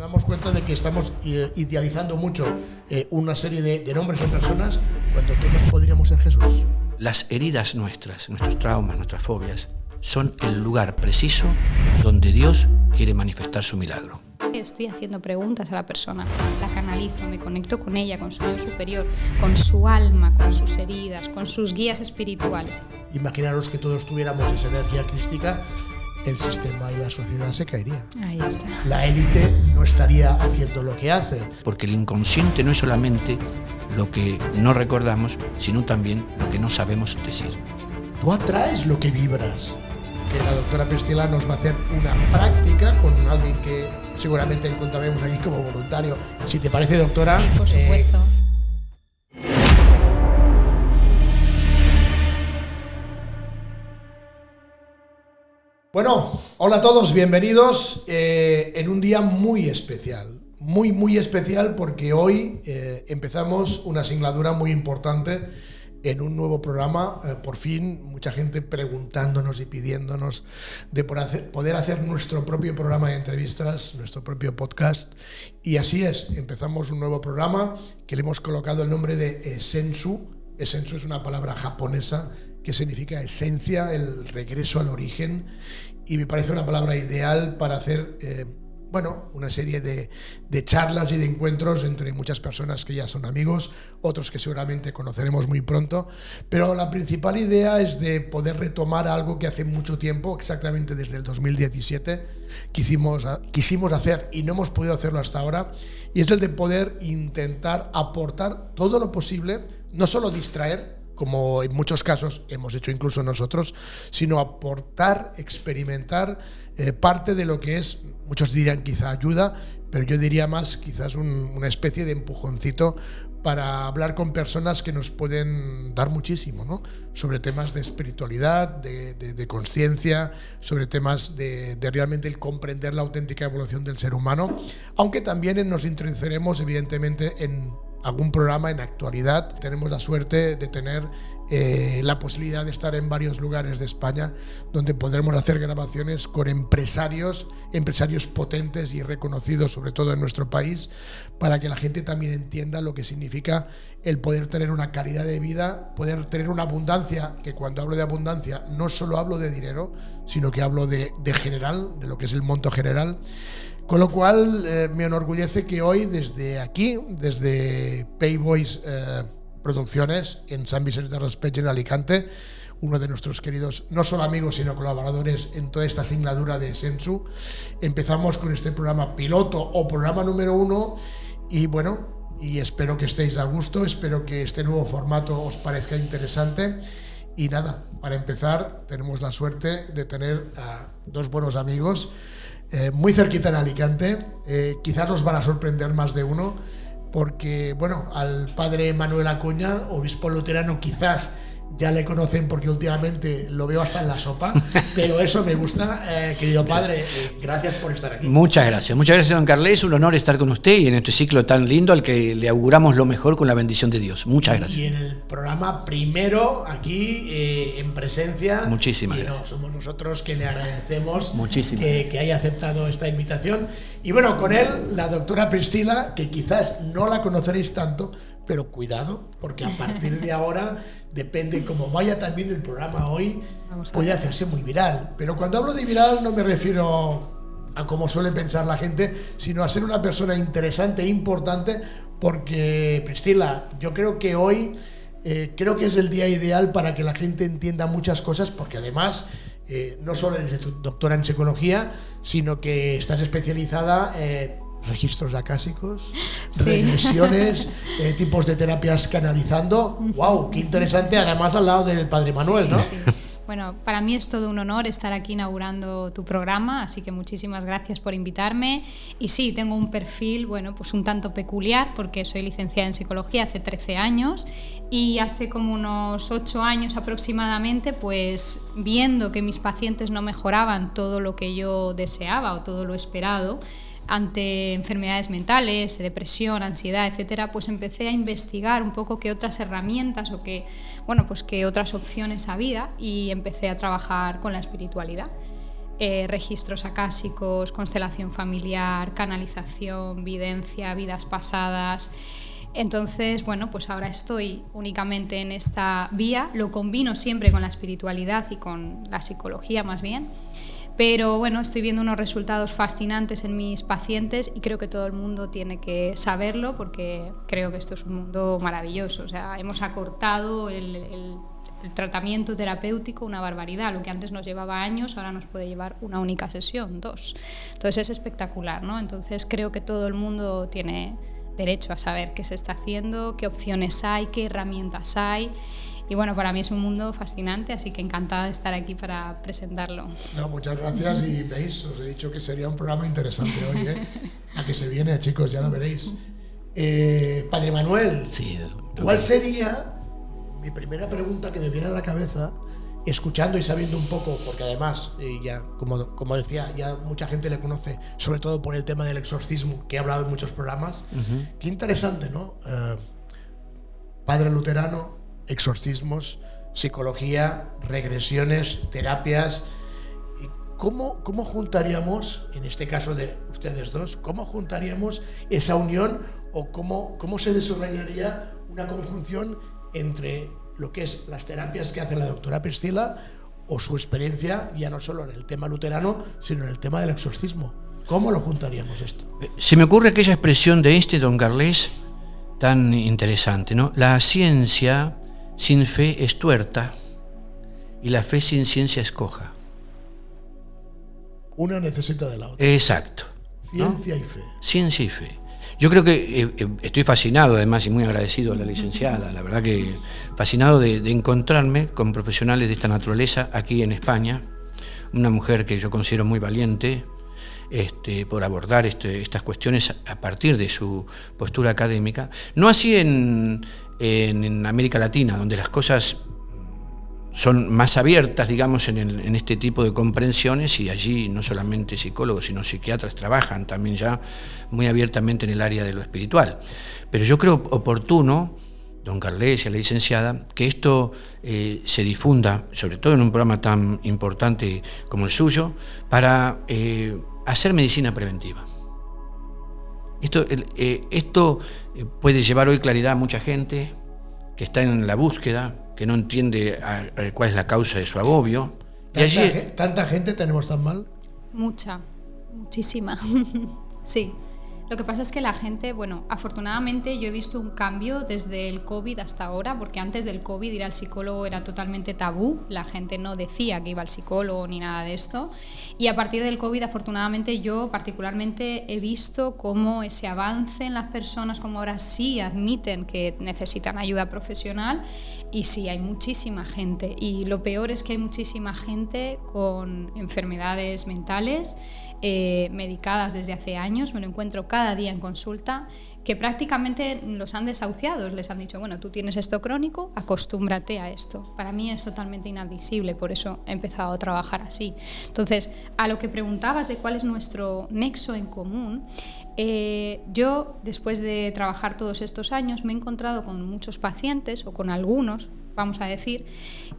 damos cuenta de que estamos idealizando mucho una serie de nombres o personas cuando todos podríamos ser Jesús. Las heridas nuestras, nuestros traumas, nuestras fobias, son el lugar preciso donde Dios quiere manifestar su milagro. Estoy haciendo preguntas a la persona, la canalizo, me conecto con ella, con su yo superior, con su alma, con sus heridas, con sus guías espirituales. Imaginaros que todos tuviéramos esa energía crística, el sistema y la sociedad se caería. Ahí está. La élite no estaría haciendo lo que hace. Porque el inconsciente no es solamente lo que no recordamos, sino también lo que no sabemos decir. Tú atraes lo que vibras. Que la doctora Pristila nos va a hacer una práctica con alguien que seguramente encontraremos aquí como voluntario. Si te parece, doctora. Sí, por supuesto. Bueno, hola a todos, bienvenidos en un día muy especial. Muy especial porque hoy empezamos una singladura muy importante en un nuevo programa. Por fin, mucha gente preguntándonos y pidiéndonos de poder hacer nuestro propio programa de entrevistas, nuestro propio podcast. Y así es, empezamos un nuevo programa que le hemos colocado el nombre de Sensu. Sensu es una palabra japonesa que significa esencia, el regreso al origen. Y me parece una palabra ideal para hacer una serie de charlas y de encuentros entre muchas personas que ya son amigos, otros que seguramente conoceremos muy pronto, pero la principal idea es de poder retomar algo que hace mucho tiempo, exactamente desde el 2017, quisimos hacer y no hemos podido hacerlo hasta ahora, y es el de poder intentar aportar todo lo posible, no solo distraer, como en muchos casos hemos hecho incluso nosotros, sino aportar, experimentar parte de lo que es, muchos dirían quizá ayuda, pero yo diría más quizás una especie de empujoncito para hablar con personas que nos pueden dar muchísimo, ¿no? Sobre temas de espiritualidad, de conciencia, sobre temas de realmente el comprender la auténtica evolución del ser humano, aunque también nos introduciremos evidentemente en algún programa en actualidad. Tenemos la suerte de tener la posibilidad de estar en varios lugares de España donde podremos hacer grabaciones con empresarios potentes y reconocidos, sobre todo en nuestro país, para que la gente también entienda lo que significa el poder tener una calidad de vida, poder tener una abundancia, que cuando hablo de abundancia no solo hablo de dinero, sino que hablo de general, de lo que es el monto general. Con lo cual me enorgullece que hoy desde aquí, desde Payboys Producciones en San Vicente de Raspeig, en Alicante, uno de nuestros queridos, no solo amigos, sino colaboradores en toda esta singladura de Sensu, empezamos con este programa piloto o programa número 1 y espero que estéis a gusto, espero que este nuevo formato os parezca interesante. Y nada, para empezar tenemos la suerte de tener a dos buenos amigos muy cerquita en Alicante. Quizás os van a sorprender más de uno, porque al padre Manuel Acuña, obispo luterano, quizás ya le conocen porque últimamente lo veo hasta en la sopa, pero eso me gusta. Querido padre, gracias por estar aquí. Muchas gracias, don Carles, es un honor estar con usted y en este ciclo tan lindo al que le auguramos lo mejor con la bendición de Dios. Muchas gracias. Y en el programa primero aquí en presencia. Muchísimas gracias. No, somos nosotros que le agradecemos que haya aceptado esta invitación. Y con él, la doctora Pristila, que quizás no la conoceréis tanto, pero cuidado, porque a partir de ahora, depende cómo vaya también el programa hoy, puede hacerse muy viral. Pero cuando hablo de viral no me refiero a como suele pensar la gente, sino a ser una persona interesante e importante, porque Pristila, yo creo que hoy creo que es el día ideal para que la gente entienda muchas cosas, porque además no solo eres doctora en psicología, sino que estás especializada registros acásicos, regresiones, tipos de terapias canalizando. ¡Wow! ¡Qué interesante! Además al lado del padre Manuel, ¿no? Sí. Bueno, para mí es todo un honor estar aquí inaugurando tu programa, así que muchísimas gracias por invitarme. Y sí, tengo un perfil, un tanto peculiar, porque soy licenciada en psicología hace 13 años y hace como unos 8 años aproximadamente, pues viendo que mis pacientes no mejoraban todo lo que yo deseaba o todo lo esperado, ante enfermedades mentales, depresión, ansiedad, etcétera, pues empecé a investigar un poco qué otras herramientas o qué otras opciones había y empecé a trabajar con la espiritualidad. registros acásicos, constelación familiar, canalización, videncia, vidas pasadas. Entonces, bueno, pues ahora estoy únicamente en esta vía, lo combino siempre con la espiritualidad y con la psicología más bien, pero bueno, estoy viendo unos resultados fascinantes en mis pacientes y creo que todo el mundo tiene que saberlo porque creo que esto es un mundo maravilloso. O sea, hemos acortado el tratamiento terapéutico una barbaridad. Lo que antes nos llevaba años, ahora nos puede llevar una única sesión, 2. Entonces es espectacular, ¿no? Entonces creo que todo el mundo tiene derecho a saber qué se está haciendo, qué opciones hay, qué herramientas hay. Y bueno, para mí es un mundo fascinante, así que encantada de estar aquí para presentarlo. No, muchas gracias y veis, os he dicho que sería un programa interesante hoy, ¿eh? A que se viene, chicos, ya lo veréis. Padre Manuel, sí, ¿cuál sería mi primera pregunta que me viene a la cabeza, escuchando y sabiendo un poco, porque además, ya como decía, ya mucha gente le conoce, sobre todo por el tema del exorcismo, que he hablado en muchos programas. Qué interesante, ¿no? Padre luterano, exorcismos, psicología, regresiones, terapias. ¿Cómo juntaríamos, en este caso de ustedes dos, cómo juntaríamos esa unión o cómo se desarrollaría una conjunción entre lo que es las terapias que hace la doctora Priscila o su experiencia ya no solo en el tema luterano, sino en el tema del exorcismo? ¿Cómo lo juntaríamos esto? Se me ocurre aquella expresión de Don Carles tan interesante, ¿no? La ciencia sin fe es tuerta y la fe sin ciencia es coja. Una necesita de la otra. Exacto. Ciencia, ¿no? Y fe. Ciencia y fe. Yo creo que estoy fascinado, además, y muy agradecido a la licenciada, la verdad que fascinado de encontrarme con profesionales de esta naturaleza aquí en España, una mujer que yo considero muy valiente por abordar estas cuestiones a partir de su postura académica. No así en América Latina, donde las cosas son más abiertas, digamos, en este tipo de comprensiones, y allí no solamente psicólogos, sino psiquiatras trabajan también ya muy abiertamente en el área de lo espiritual. Pero yo creo oportuno, don Carles y a la licenciada, que esto se difunda, sobre todo en un programa tan importante como el suyo, para hacer medicina preventiva. Esto puede llevar hoy claridad a mucha gente que está en la búsqueda, que no entiende cuál es la causa de su agobio. ¿Tanta gente tenemos tan mal? Muchísima. Sí. Lo que pasa es que la gente, bueno, afortunadamente yo he visto un cambio desde el COVID hasta ahora, porque antes del COVID ir al psicólogo era totalmente tabú, la gente no decía que iba al psicólogo ni nada de esto, y a partir del COVID afortunadamente yo particularmente he visto cómo ese avance en las personas, como ahora sí admiten que necesitan ayuda profesional, y sí, hay muchísima gente, y lo peor es que hay muchísima gente con enfermedades mentales, medicadas desde hace años, me lo encuentro cada día en consulta, que prácticamente los han desahuciado, les han dicho, bueno, tú tienes esto crónico, acostúmbrate a esto. Para mí es totalmente inadmisible, por eso he empezado a trabajar así. Entonces, a lo que preguntabas de cuál es nuestro nexo en común, yo, después de trabajar todos estos años, me he encontrado con muchos pacientes, o con algunos, vamos a decir,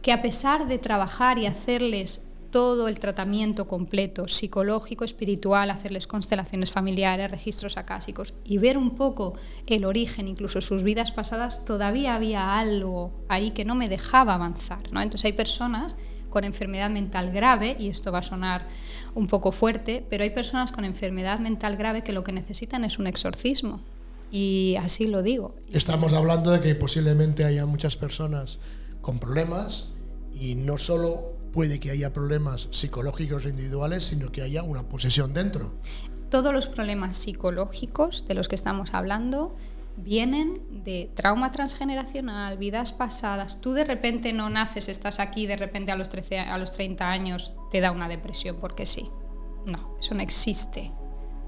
que a pesar de trabajar y hacerles todo el tratamiento completo, psicológico, espiritual, hacerles constelaciones familiares, registros acásicos y ver un poco el origen, incluso sus vidas pasadas, todavía había algo ahí que no me dejaba avanzar, ¿no? Entonces hay personas con enfermedad mental grave, y esto va a sonar un poco fuerte, pero hay personas con enfermedad mental grave que lo que necesitan es un exorcismo. Y así lo digo. Estamos hablando de que posiblemente haya muchas personas con problemas, y no solo puede que haya problemas psicológicos individuales, sino que haya una posesión dentro. Todos los problemas psicológicos de los que estamos hablando vienen de trauma transgeneracional, vidas pasadas. Tú de repente no naces, estás aquí, de repente a los 30 años te da una depresión porque sí. No, eso no existe.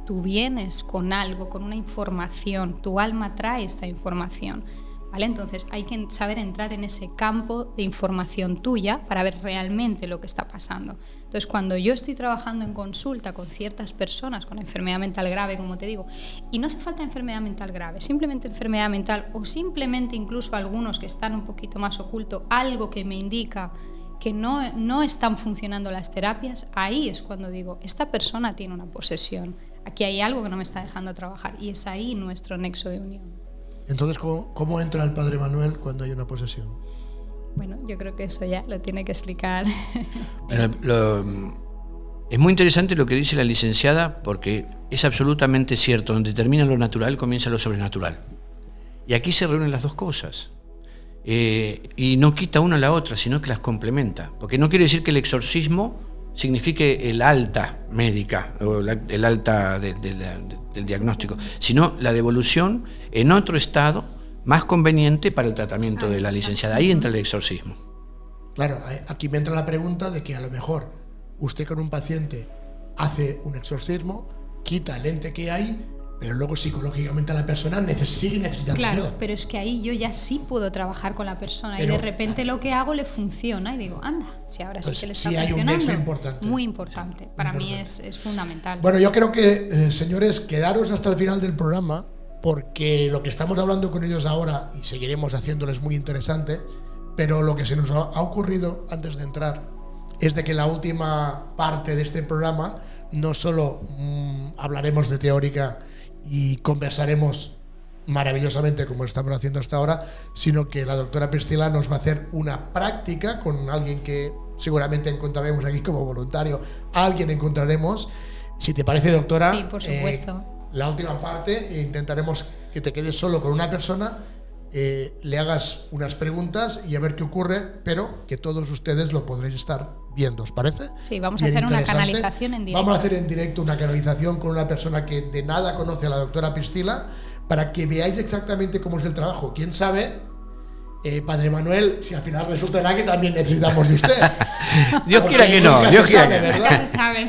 Tú vienes con algo, con una información, tu alma trae esta información. ¿Vale? Entonces hay que saber entrar en ese campo de información tuya para ver realmente lo que está pasando. Entonces, cuando yo estoy trabajando en consulta con ciertas personas con enfermedad mental grave, como te digo, y no hace falta enfermedad mental grave, simplemente enfermedad mental, o simplemente incluso algunos que están un poquito más oculto, algo que me indica que no están funcionando las terapias, ahí es cuando digo, esta persona tiene una posesión, aquí hay algo que no me está dejando trabajar, y es ahí nuestro nexo de unión. Entonces, ¿cómo entra el Padre Manuel cuando hay una posesión? Bueno, yo creo que eso ya lo tiene que explicar. Bueno, es muy interesante lo que dice la licenciada, porque es absolutamente cierto, donde termina lo natural comienza lo sobrenatural. Y aquí se reúnen las dos cosas. Y no quita una a la otra, sino que las complementa. Porque no quiere decir que el exorcismo signifique el alta médica o el alta del diagnóstico, sino la devolución en otro estado más conveniente para el tratamiento de la licenciada. Ahí entra el exorcismo. Claro, aquí me entra la pregunta de que a lo mejor usted con un paciente hace un exorcismo, quita el ente que hay, pero luego psicológicamente la persona sigue necesitando claro, ayuda. pero es que ahí yo ya sí puedo trabajar con la persona, pero, y de repente lo que hago le funciona y digo, anda, si ahora sí pues que le está sí hay funcionando. un nexo importante. Muy importante, para mí Importante. es fundamental. Bueno, yo creo que, señores, quedaros hasta el final del programa, porque lo que estamos hablando con ellos ahora, y seguiremos haciéndolo, es muy interesante, pero lo que se nos ha ocurrido antes de entrar es de que la última parte de este programa no solo hablaremos de teórica y conversaremos maravillosamente como estamos haciendo hasta ahora, sino que la doctora Pristila nos va a hacer una práctica con alguien que seguramente encontraremos aquí como voluntario. Alguien encontraremos. Si te parece, doctora, sí, por supuesto. La última parte intentaremos que te quedes solo con una persona, le hagas unas preguntas y a ver qué ocurre, pero que todos ustedes lo podréis estar viendo, ¿os parece? Sí, vamos a Bien hacer una interesante. canalización en directo. Vamos a hacer en directo una canalización con una persona que de nada conoce a la doctora Pristila, para que veáis exactamente cómo es el trabajo. ¿Quién sabe, Padre Manuel, si al final resultará que también necesitamos de usted? Dios quiera que no, Dios quiera que no. Nunca se sabe.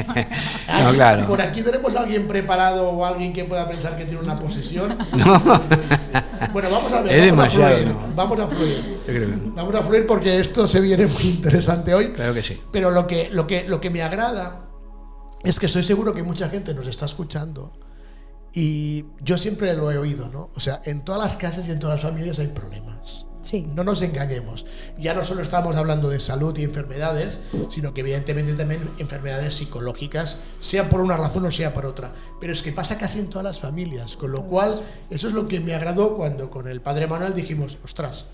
No, claro. Por aquí tenemos a alguien preparado o alguien que pueda pensar que tiene una posesión. No. Bueno, vamos a ver. Es demasiado, Vamos a fluir. Yo creo que no. Vamos a fluir porque esto se viene muy interesante hoy. Claro que sí. Pero lo que me agrada es que estoy seguro que mucha gente nos está escuchando, y yo siempre lo he oído, ¿no? O sea, en todas las casas y en todas las familias hay problemas. Sí. No nos engañemos. Ya no solo estamos hablando de salud y enfermedades, sino que evidentemente también enfermedades psicológicas, sea por una razón o sea por otra. Pero es que pasa casi en todas las familias, con lo cual eso es lo que me agradó cuando con el Padre Manuel dijimos, ostras,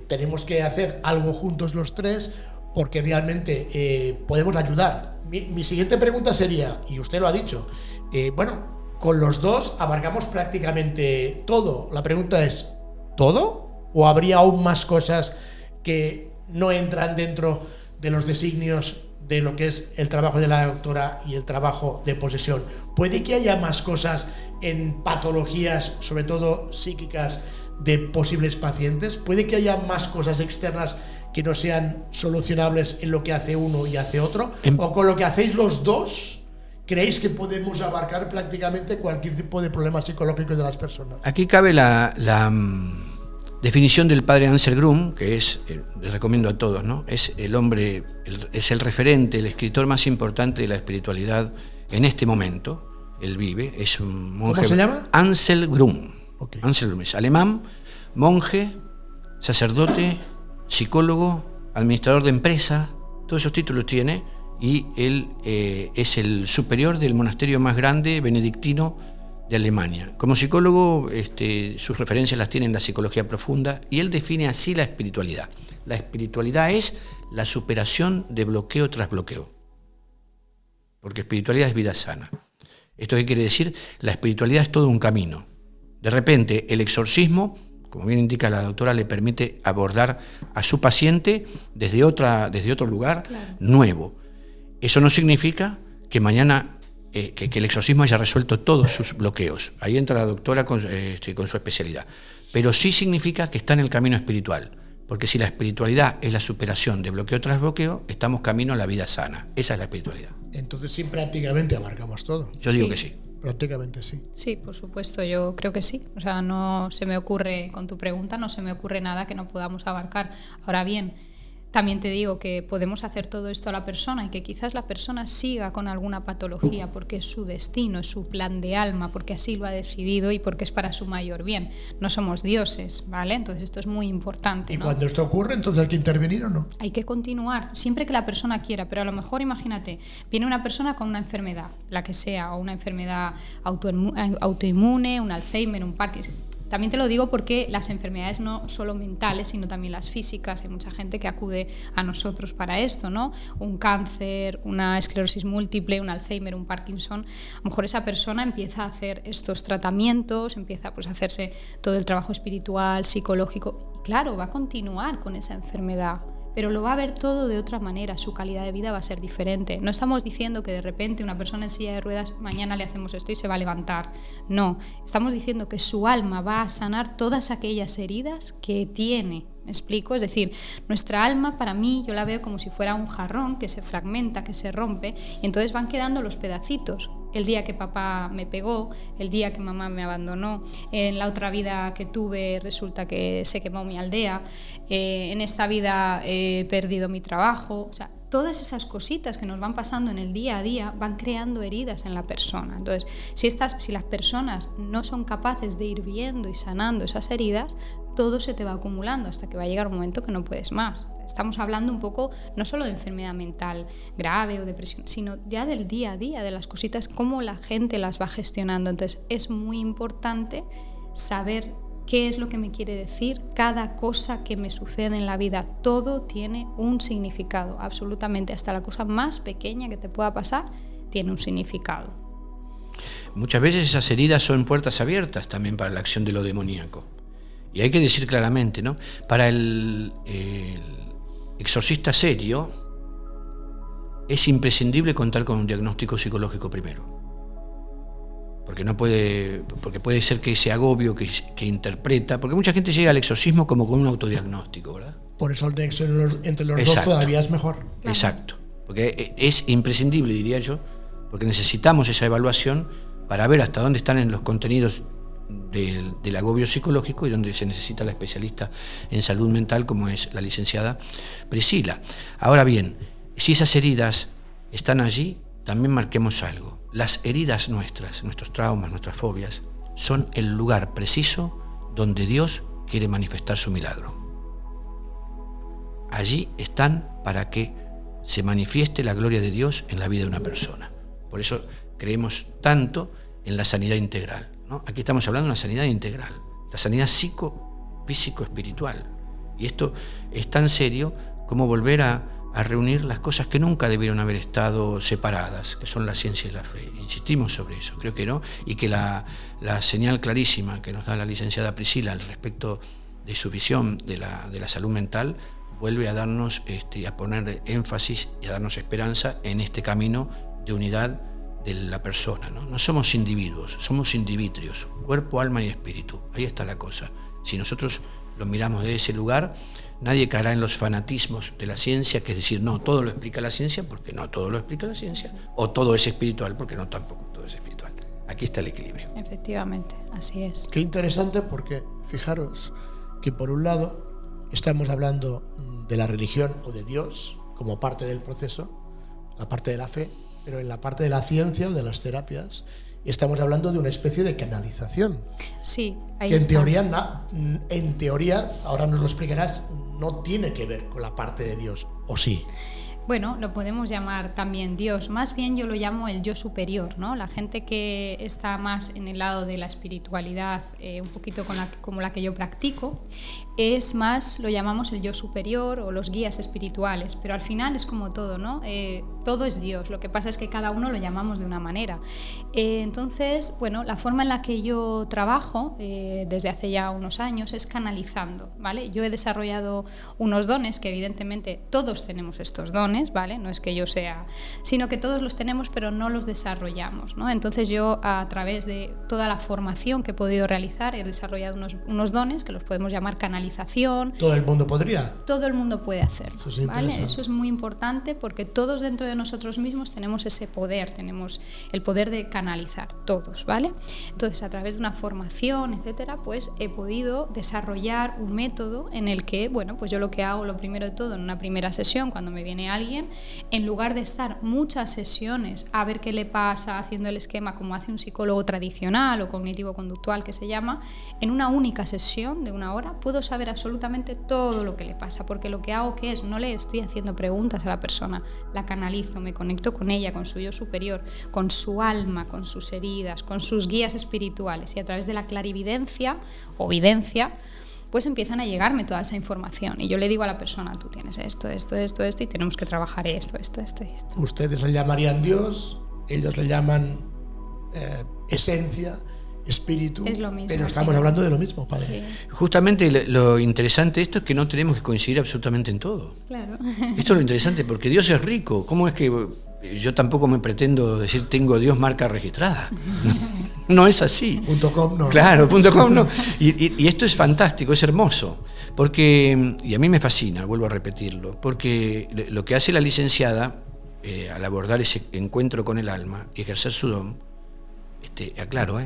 tenemos que hacer algo juntos los tres, porque realmente podemos ayudar. Mi siguiente pregunta sería, y usted lo ha dicho, bueno, con los dos abarcamos prácticamente todo. La pregunta es, ¿todo? ¿O habría aún más cosas que no entran dentro de los designios de lo que es el trabajo de la doctora y el trabajo de posesión? ¿Puede que haya más cosas en patologías, sobre todo psíquicas, de posibles pacientes? ¿Puede que haya más cosas externas que no sean solucionables en lo que hace uno y hace otro? ¿O con lo que hacéis los dos creéis que podemos abarcar prácticamente cualquier tipo de problema psicológico de las personas? Aquí cabe la definición del padre Ansel Grum, que es, les recomiendo a todos, ¿no? Es el hombre, es el referente, el escritor más importante de la espiritualidad en este momento. Él vive, es un monje. ¿Cómo se llama? Ansel Grum. Okay. Ansel Grum es alemán, monje, sacerdote, psicólogo, administrador de empresa, todos esos títulos tiene, y él es el superior del monasterio más grande benedictino de Alemania. Como psicólogo, sus referencias las tiene en la psicología profunda, y él define así la espiritualidad. La espiritualidad es la superación de bloqueo tras bloqueo, porque espiritualidad es vida sana. ¿Esto qué quiere decir? La espiritualidad es todo un camino. De repente, el exorcismo, como bien indica la doctora, le permite abordar a su paciente desde otro lugar, claro, nuevo. Eso no significa que mañana que el exorcismo haya resuelto todos sus bloqueos. Ahí entra la doctora con su especialidad. Pero sí significa que está en el camino espiritual, porque si la espiritualidad es la superación de bloqueo tras bloqueo, estamos camino a la vida sana. Esa es la espiritualidad. Entonces sí, prácticamente abarcamos todo. Yo digo que sí. Prácticamente sí. Sí, por supuesto, yo creo que sí. O sea, no se me ocurre, con tu pregunta, no se me ocurre nada que no podamos abarcar. Ahora bien, También te digo que podemos hacer todo esto a la persona y que quizás la persona siga con alguna patología porque es su destino, es su plan de alma, porque así lo ha decidido y porque es para su mayor bien. No somos dioses, ¿vale? Entonces esto es muy importante, ¿Y ¿no? cuando esto ocurre, entonces hay que intervenir o no? Hay que continuar, siempre que la persona quiera, pero a lo mejor imagínate, viene una persona con una enfermedad, la que sea, o una enfermedad autoinmune, un Alzheimer, un Parkinson. También te lo digo porque las enfermedades no solo mentales, sino también las físicas. Hay mucha gente que acude a nosotros para esto, ¿no? Un cáncer, una esclerosis múltiple, un Alzheimer, un Parkinson. A lo mejor esa persona empieza a hacer estos tratamientos, empieza pues, a hacerse todo el trabajo espiritual, psicológico. Y claro, va a continuar con esa enfermedad, pero lo va a ver todo de otra manera, su calidad de vida va a ser diferente. No estamos diciendo que de repente una persona en silla de ruedas, mañana le hacemos esto y se va a levantar. No, estamos diciendo que su alma va a sanar todas aquellas heridas que tiene. ¿Me explico? Es decir, nuestra alma, para mí, yo la veo como si fuera un jarrón que se fragmenta, que se rompe, y entonces van quedando los pedacitos. El día que papá me pegó, el día que mamá me abandonó, en la otra vida que tuve resulta que se quemó mi aldea, en esta vida he perdido mi trabajo. O sea, todas esas cositas que nos van pasando en el día a día van creando heridas en la persona. Entonces, si las personas no son capaces de ir viendo y sanando esas heridas, todo se te va acumulando hasta que va a llegar un momento que no puedes más. Estamos hablando un poco no solo de enfermedad mental grave o depresión, sino ya del día a día, de las cositas, cómo la gente las va gestionando. Entonces es muy importante saber qué es lo que me quiere decir cada cosa que me sucede en la vida. Todo tiene un significado, absolutamente, hasta la cosa más pequeña que te pueda pasar tiene un significado. Muchas veces esas heridas son puertas abiertas también para la acción de lo demoníaco. Y hay que decir claramente, ¿no? Para el exorcista serio es imprescindible contar con un diagnóstico psicológico primero. Porque puede ser que ese agobio que interpreta, porque mucha gente llega al exorcismo como con un autodiagnóstico, ¿verdad? Por eso el nexo entre los Exacto. dos todavía es mejor. Exacto, porque es imprescindible, diría yo, porque necesitamos esa evaluación para ver hasta dónde están en los contenidos del agobio psicológico y donde se necesita la especialista en salud mental como es la licenciada Priscila. Ahora bien, si esas heridas están allí, también marquemos algo. Las heridas nuestras, nuestros traumas, nuestras fobias, son el lugar preciso donde Dios quiere manifestar su milagro. Allí están para que se manifieste la gloria de Dios en la vida de una persona. Por eso creemos tanto en la sanidad integral, ¿no? Aquí estamos hablando de una sanidad integral, la sanidad físico-espiritual. Y esto es tan serio como volver a reunir las cosas que nunca debieron haber estado separadas, que son la ciencia y la fe. Insistimos sobre eso, creo que no, y que la señal clarísima que nos da la licenciada Priscila al respecto de su visión de la salud mental vuelve a darnos, a poner énfasis y a darnos esperanza en este camino de unidad de la persona, ¿no? No somos individuos, somos indivitrios, cuerpo, alma y espíritu. Ahí está la cosa. Si nosotros lo miramos de ese lugar, nadie caerá en los fanatismos de la ciencia, que es decir, no, todo lo explica la ciencia, porque no todo lo explica la ciencia, o todo es espiritual, porque no tampoco todo es espiritual. Aquí está el equilibrio. Efectivamente, así es. Qué interesante, porque fijaros que por un lado estamos hablando de la religión o de Dios como parte del proceso, la parte de la fe, pero en la parte de la ciencia o de las terapias estamos hablando de una especie de canalización. Sí, ahí que está. En teoría, ahora nos lo explicarás, no tiene que ver con la parte de Dios, ¿o sí? Bueno, lo podemos llamar también Dios, más bien yo lo llamo el yo superior, ¿no? La gente que está más en el lado de la espiritualidad, un poquito como la que yo practico, es más, lo llamamos el yo superior o los guías espirituales, pero al final es como todo, ¿no? Todo es Dios, lo que pasa es que cada uno lo llamamos de una manera. Entonces, bueno, la forma en la que yo trabajo desde hace ya unos años es canalizando, ¿vale? Yo he desarrollado unos dones que evidentemente todos tenemos estos dones, ¿vale? No es que yo sea, sino que todos los tenemos pero no los desarrollamos, ¿no? Entonces yo a través de toda la formación que he podido realizar he desarrollado unos dones que los podemos llamar canalización. ¿Todo el mundo podría? Todo el mundo puede hacerlo, Eso es ¿vale? Eso es muy importante porque todos dentro de nosotros mismos tenemos ese poder, tenemos el poder de canalizar todos, ¿vale? Entonces, a través de una formación, etcétera, pues he podido desarrollar un método en el que, bueno, pues yo lo que hago, lo primero de todo, en una primera sesión, cuando me viene alguien, en lugar de estar muchas sesiones a ver qué le pasa, haciendo el esquema como hace un psicólogo tradicional o cognitivo-conductual que se llama, en una única sesión de 1 hora puedo saber absolutamente todo lo que le pasa, porque lo que hago que es, no le estoy haciendo preguntas a la persona, la canalizo, me conecto con ella, con su yo superior, con su alma, con sus heridas, con sus guías espirituales, y a través de la clarividencia o videncia pues empiezan a llegarme toda esa información y yo le digo a la persona, tú tienes esto y tenemos que trabajar esto. Ustedes le llamarían Dios, ellos le llaman esencia, espíritu, es lo mismo, pero estamos hablando de lo mismo, padre. Sí. Justamente lo interesante de esto es que no tenemos que coincidir absolutamente en todo. Claro. Esto es lo interesante, porque Dios es rico. ¿Cómo es que yo tampoco me pretendo decir tengo Dios marca registrada? No es así. .com no. Claro, .com no. Y esto es fantástico, es hermoso. Porque, y a mí me fascina, vuelvo a repetirlo, porque lo que hace la licenciada al abordar ese encuentro con el alma y ejercer su don, aclaro,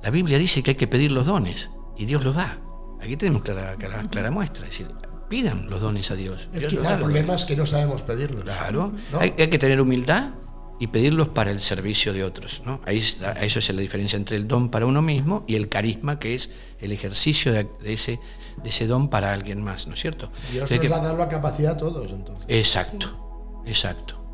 la Biblia dice que hay que pedir los dones y Dios los da. Aquí tenemos clara muestra, es decir, pidan los dones a Dios. Quizá el problema es que no sabemos pedirlos. Claro, ¿no? hay que tener humildad y pedirlos para el servicio de otros, ¿no? Eso es la diferencia entre el don para uno mismo y el carisma, que es el ejercicio de ese don para alguien más, ¿no es cierto? Dios nos va a dar la capacidad a todos, entonces. Exacto,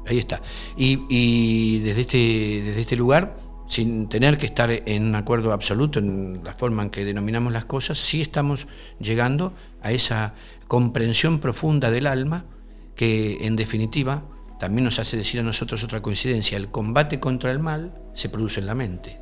ahí está. Y desde este lugar, sin tener que estar en un acuerdo absoluto en la forma en que denominamos las cosas, sí estamos llegando a esa comprensión profunda del alma que, en definitiva, también nos hace decir a nosotros otra coincidencia: el combate contra el mal se produce en la mente.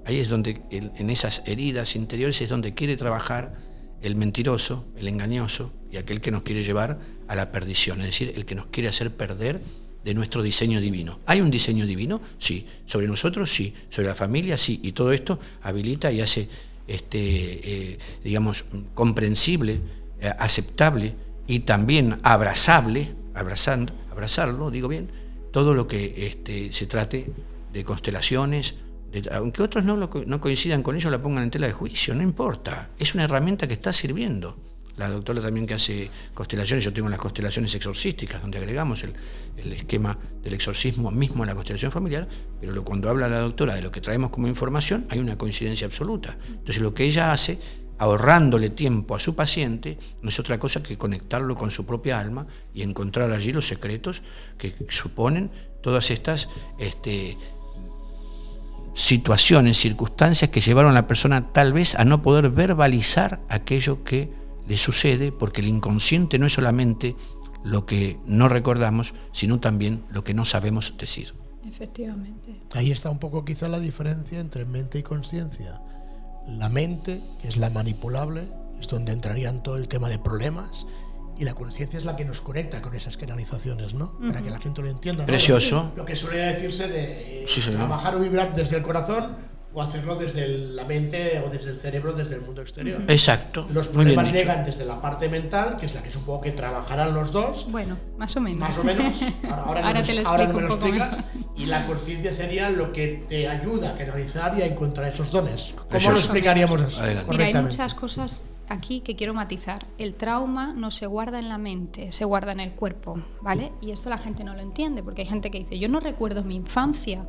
Ahí es donde, en esas heridas interiores, es donde quiere trabajar el mentiroso, el engañoso y aquel que nos quiere llevar a la perdición, es decir, el que nos quiere hacer perder de nuestro diseño divino. ¿Hay un diseño divino? Sí. ¿Sobre nosotros? Sí. ¿Sobre la familia? Sí. Y todo esto habilita y hace, digamos, comprensible, aceptable y también abrazarlo, digo bien, todo lo que se trate de constelaciones, aunque otros no coincidan con ello, la pongan en tela de juicio, no importa. Es una herramienta que está sirviendo. La doctora también que hace constelaciones, yo tengo las constelaciones exorcísticas, donde agregamos el esquema del exorcismo mismo a la constelación familiar, pero cuando habla la doctora de lo que traemos como información, hay una coincidencia absoluta. Entonces lo que ella hace, ahorrándole tiempo a su paciente, no es otra cosa que conectarlo con su propia alma y encontrar allí los secretos que suponen todas estas situaciones, circunstancias que llevaron a la persona tal vez a no poder verbalizar aquello que le sucede, porque el inconsciente no es solamente lo que no recordamos, sino también lo que no sabemos decir. Efectivamente. Ahí está un poco quizá la diferencia entre mente y consciencia. La mente, que es la manipulable, es donde entrarían todo el tema de problemas, y la conciencia es la que nos conecta con esas canalizaciones, ¿no? Para que la gente lo entienda, ¿no? Precioso. Lo que suele decirse de Sí, trabajar o vibrar desde el corazón, o hacerlo desde la mente o desde el cerebro, desde el mundo exterior. Exacto. Los problemas llegan desde la parte mental, que es la que supongo que trabajarán los dos. Bueno, más o menos. Más o menos. Ahora te lo explico ahora me lo un poco explicas. más. Y la conciencia sería lo que te ayuda a canalizar y a encontrar esos dones. ¿Cómo Precioso. lo explicaríamos eso? Adelante. Mira, hay muchas cosas aquí que quiero matizar. El trauma no se guarda en la mente, se guarda en el cuerpo, ¿vale? Y esto la gente no lo entiende, porque hay gente que dice, yo no recuerdo mi infancia.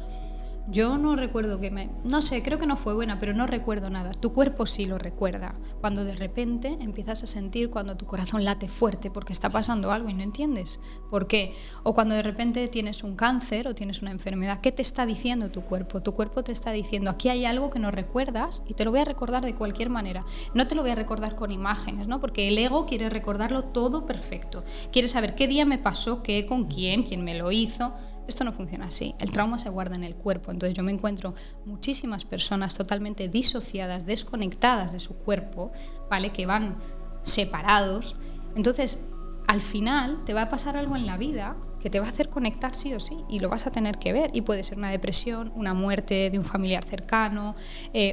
Yo no recuerdo no sé, creo que no fue buena, pero no recuerdo nada. Tu cuerpo sí lo recuerda. Cuando de repente empiezas a sentir cuando tu corazón late fuerte porque está pasando algo y no entiendes por qué. O cuando de repente tienes un cáncer o tienes una enfermedad, ¿qué te está diciendo tu cuerpo? Tu cuerpo te está diciendo, aquí hay algo que no recuerdas y te lo voy a recordar de cualquier manera. No te lo voy a recordar con imágenes, ¿no? Porque el ego quiere recordarlo todo perfecto. Quiere saber qué día me pasó, qué, con quién me lo hizo. Esto no funciona así. El trauma se guarda en el cuerpo. Entonces yo me encuentro muchísimas personas totalmente disociadas, desconectadas de su cuerpo, ¿vale? Que van separados. Entonces, al final te va a pasar algo en la vida que te va a hacer conectar sí o sí y lo vas a tener que ver. Y puede ser una depresión, una muerte de un familiar cercano,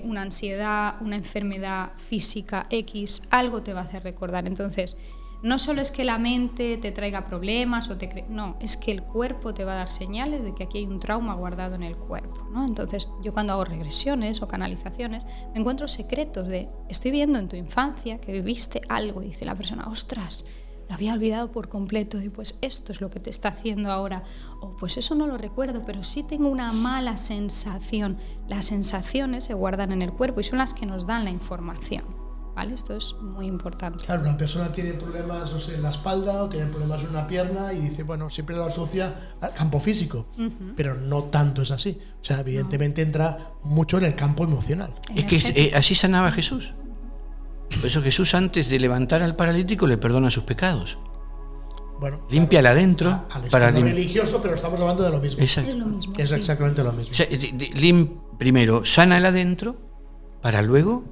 una ansiedad, una enfermedad física X, algo te va a hacer recordar. Entonces, no solo es que la mente te traiga problemas no, es que el cuerpo te va a dar señales de que aquí hay un trauma guardado en el cuerpo, ¿no? Entonces, yo cuando hago regresiones o canalizaciones, me encuentro secretos de, estoy viendo en tu infancia que viviste algo, y dice la persona, ostras, lo había olvidado por completo, y pues esto es lo que te está haciendo ahora, o pues eso no lo recuerdo, pero sí tengo una mala sensación. Las sensaciones se guardan en el cuerpo y son las que nos dan la información. ¿Vale? Esto es muy importante. Claro, una persona tiene problemas, no sé, en la espalda o tiene problemas en una pierna y dice, bueno, siempre lo asocia al campo físico, pero no tanto es así. O sea, evidentemente entra mucho en el campo emocional. Es que así sanaba Jesús. Por eso Jesús, antes de levantar al paralítico, le perdona sus pecados. Bueno, límpiala adentro. Para religioso, pero estamos hablando de lo mismo. Exacto. Es lo mismo. Es exactamente lo mismo. O sea, primero, sánala adentro para luego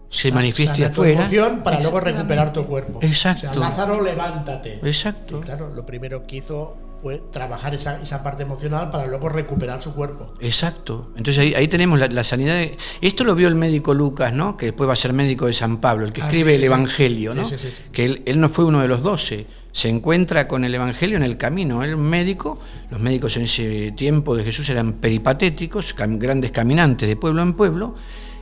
se manifieste afuera. Para luego recuperar tu cuerpo. Exacto. O sea, Lázaro, levántate. Exacto. Y claro, lo primero que hizo fue trabajar esa parte emocional para luego recuperar su cuerpo. Exacto. Entonces ahí tenemos la sanidad. Esto lo vio el médico Lucas, ¿no? Que después va a ser médico de San Pablo, el que escribe el Evangelio, ¿no? Sí. Que él no fue uno de los 12. Se encuentra con el Evangelio en el camino. Él, un médico, los médicos en ese tiempo de Jesús eran peripatéticos, grandes caminantes de pueblo en pueblo.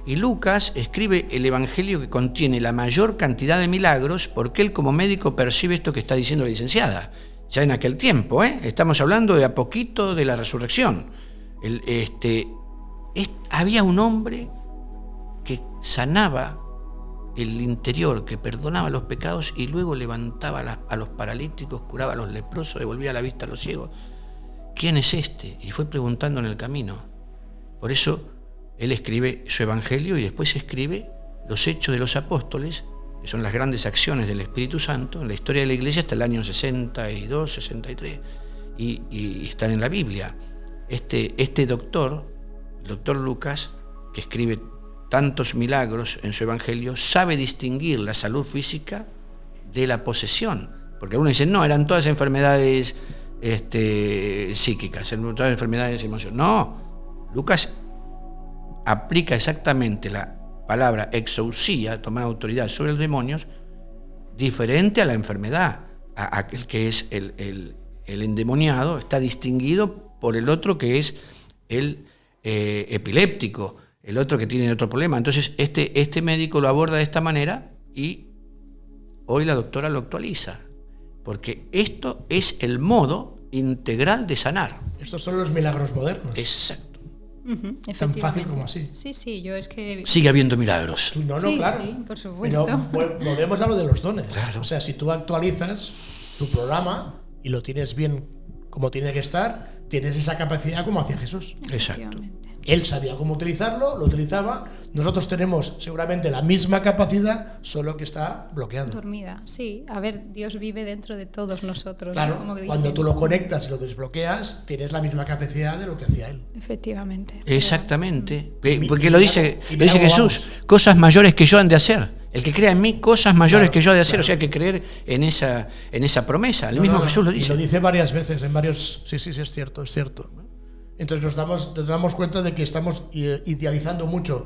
Y Lucas escribe el Evangelio que contiene la mayor cantidad de milagros, porque él como médico percibe esto que está diciendo la licenciada. Ya en aquel tiempo, estamos hablando de a poquito de la resurrección. Había un hombre que sanaba el interior, que perdonaba los pecados y luego levantaba a los paralíticos, curaba a los leprosos, devolvía la vista a los ciegos. ¿Quién es este? Y fue preguntando en el camino. Por eso él escribe su Evangelio y después escribe los Hechos de los Apóstoles, que son las grandes acciones del Espíritu Santo en la historia de la Iglesia hasta el año 62, 63, y están en la Biblia. Este doctor, el doctor Lucas, que escribe tantos milagros en su Evangelio, sabe distinguir la salud física de la posesión. Porque algunos dicen, no, eran todas enfermedades psíquicas, todas enfermedades emocionales. No, Lucas aplica exactamente la palabra exousia, tomar autoridad sobre los demonios, diferente a la enfermedad. Aquel que es el endemoniado está distinguido por el otro que es el epiléptico, el otro que tiene otro problema. Entonces este médico lo aborda de esta manera y hoy la doctora lo actualiza, porque esto es el modo integral de sanar. Estos son los milagros modernos. Exacto. Tan fácil como así. Sí, yo es que... Sigue habiendo milagros. No, claro. Sí, por supuesto. Pero volvemos a lo de los dones. Claro. O sea, si tú actualizas tu programa y lo tienes bien como tiene que estar, tienes esa capacidad como hacía Jesús. Exacto. Él sabía cómo utilizarlo, lo utilizaba. Nosotros tenemos seguramente la misma capacidad, solo que está bloqueada. Dormida, sí. A ver, Dios vive dentro de todos nosotros. Claro, ¿no? Como cuando tú lo conectas y lo desbloqueas, tienes la misma capacidad de lo que hacía él. Efectivamente. Exactamente. Porque lo dice Jesús, cosas mayores que yo han de hacer. El que crea en mí, cosas mayores que yo he de hacer. Claro. O sea, hay que creer en esa promesa. El mismo Jesús lo dice. Y lo dice varias veces, en varios... Sí, es cierto. Entonces nos damos cuenta de que estamos idealizando mucho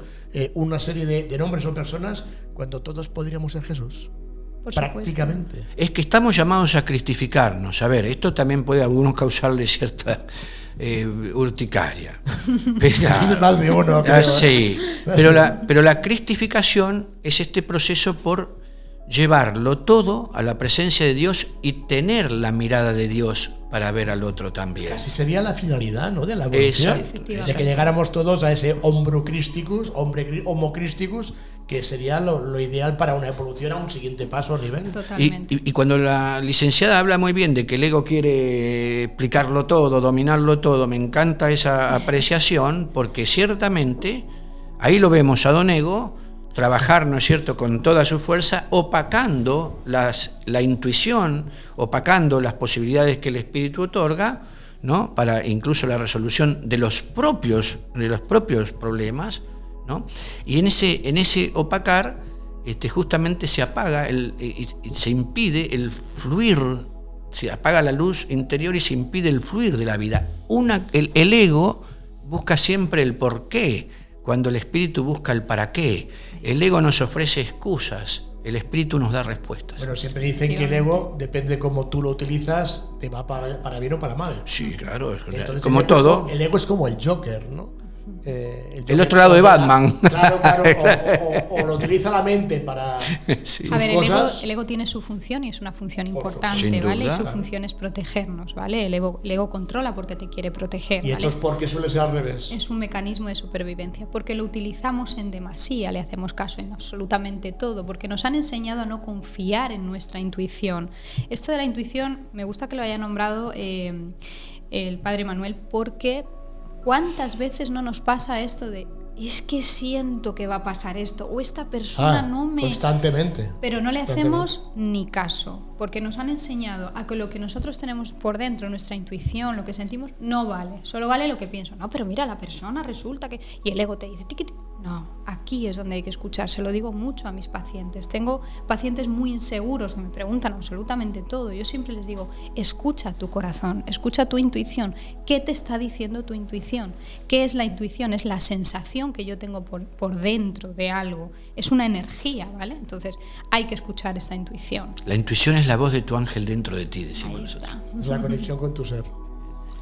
una serie de nombres o personas cuando todos podríamos ser Jesús. Prácticamente. Es que estamos llamados a cristificarnos. A ver, esto también puede a algunos causarle cierta urticaria. Más de uno. Sí. Pero la cristificación es este proceso por llevarlo todo a la presencia de Dios y tener la mirada de Dios para ver al otro también. Casi sería la finalidad, ¿no?, de la evolución. De que llegáramos todos a ese homo Christicus, que sería lo ideal para una evolución a un siguiente paso a nivel. Totalmente. Y cuando la licenciada habla muy bien de que el ego quiere explicarlo todo, dominarlo todo, me encanta esa apreciación, porque ciertamente ahí lo vemos a don ego trabajar, ¿no es cierto?, con toda su fuerza, opacando la intuición, opacando las posibilidades que el espíritu otorga, ¿no?, para incluso la resolución de los propios problemas, ¿no? Y en ese opacar, justamente se apaga y se impide el fluir, se apaga la luz interior y se impide el fluir de la vida. El ego busca siempre el porqué, cuando el espíritu busca el para qué. El ego nos ofrece excusas, El espíritu nos da respuestas. Pero siempre dicen que el ego, depende de cómo tú lo utilizas, te va para bien o para mal. Sí, claro. Entonces, como todo. El ego es como el Joker, ¿no? El otro lado de Batman. Claro, o lo utiliza la mente para Sí. A ver, cosas. el ego tiene su función y es una función Sin importante, ¿vale? duda. Y su función es protegernos, ¿vale? El ego controla porque te quiere proteger, Y ¿vale? entonces, ¿por qué suele ser al revés? Es un mecanismo de supervivencia, porque lo utilizamos en demasía, le hacemos caso en absolutamente todo, porque nos han enseñado a no confiar en nuestra intuición. Esto de la intuición, me gusta que lo haya nombrado el padre Manuel, porque ¿cuántas veces no nos pasa esto de es que siento que va a pasar esto o esta persona no me... Constantemente. Pero no le hacemos ni caso, porque nos han enseñado a que lo que nosotros tenemos por dentro, nuestra intuición, lo que sentimos, no vale. Solo vale lo que pienso. No, pero mira, la persona resulta que... Y el ego te dice, tiqui, tiqui. No, aquí es donde hay que escuchar. Se lo digo mucho a mis pacientes. Tengo pacientes muy inseguros que me preguntan absolutamente todo. Yo siempre les digo, escucha tu corazón, escucha tu intuición. ¿Qué te está diciendo tu intuición? ¿Qué es la intuición? Es la sensación que yo tengo por dentro de algo. Es una energía, ¿vale? Entonces hay que escuchar esta intuición. La intuición es la voz de tu ángel dentro de ti, decimos Ahí nosotros. está. Es la conexión con tu ser.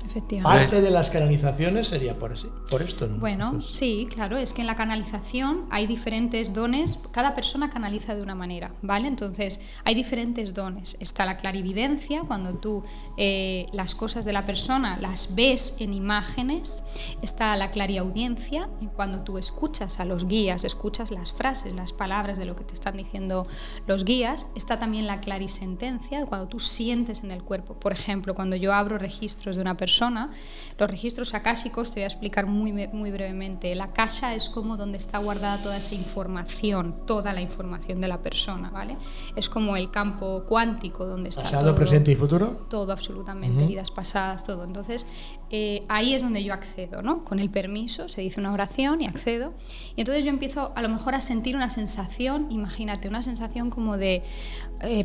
Efectivamente. Parte de las canalizaciones sería por esto, ¿no? Bueno, Entonces, sí, claro, es que en la canalización hay diferentes dones, cada persona canaliza de una manera, ¿vale? Entonces, hay diferentes dones. Está la clarividencia, cuando tú las cosas de la persona las ves en imágenes. Está la clariaudiencia, cuando tú escuchas a los guías, escuchas las frases, las palabras de lo que te están diciendo los guías. Está también la clarisentencia, cuando tú sientes en el cuerpo. Por ejemplo, cuando yo abro registros de una persona, los registros akáshicos, te voy a explicar muy brevemente. La akasha es como donde está guardada toda esa información, toda la información de la persona, ¿vale? Es como el campo cuántico donde está pasado, todo, presente y futuro. todo absolutamente, vidas pasadas, todo. Entonces, ahí es donde yo accedo, ¿no? Con el permiso, se dice una oración y accedo. Y entonces yo empiezo a lo mejor a sentir una sensación, imagínate, una sensación como de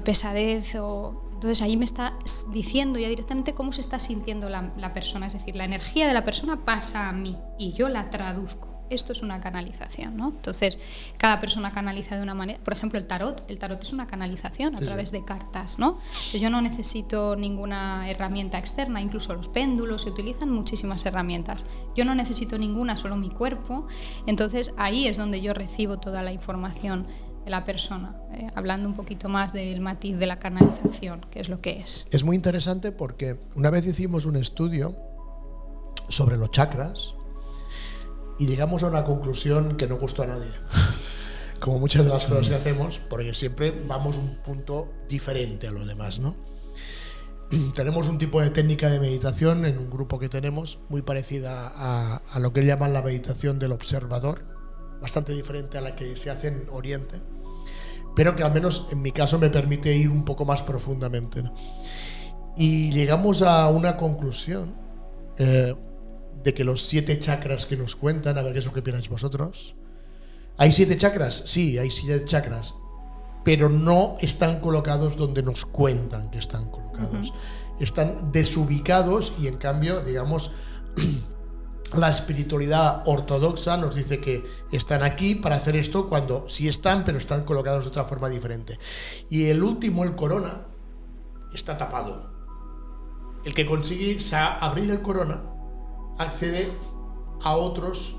pesadez o... Entonces ahí me está diciendo ya directamente cómo se está sintiendo la persona, es decir, la energía de la persona pasa a mí y yo la traduzco. Esto es una canalización, ¿no? Entonces, cada persona canaliza de una manera. Por ejemplo, el tarot es una canalización a través de cartas, ¿no? Entonces, yo no necesito ninguna herramienta externa, incluso los péndulos, se utilizan muchísimas herramientas. Yo no necesito ninguna, solo mi cuerpo. Entonces, ahí es donde yo recibo toda la información de la persona, hablando un poquito más del matiz de la canalización, que es lo que es. Es muy interesante porque una vez hicimos un estudio sobre los chakras y llegamos a una conclusión que no gustó a nadie. Como muchas de las cosas que hacemos, porque siempre vamos un punto diferente a los demás, ¿no? Tenemos un tipo de técnica de meditación en un grupo que tenemos muy parecida a lo que llaman la meditación del observador, bastante diferente a la que se hace en Oriente, pero que al menos en mi caso me permite ir un poco más profundamente, ¿no? Y llegamos a una conclusión de que los 7 chakras que nos cuentan, a ver qué es lo que opináis vosotros. ¿Hay 7 chakras? Sí, hay 7 chakras, pero no están colocados donde nos cuentan que están colocados. Están desubicados y en cambio, digamos, la espiritualidad ortodoxa nos dice que están aquí para hacer esto cuando sí están, pero están colocados de otra forma diferente. Y el último, el corona, está tapado. El que consigue abrir el corona accede a otros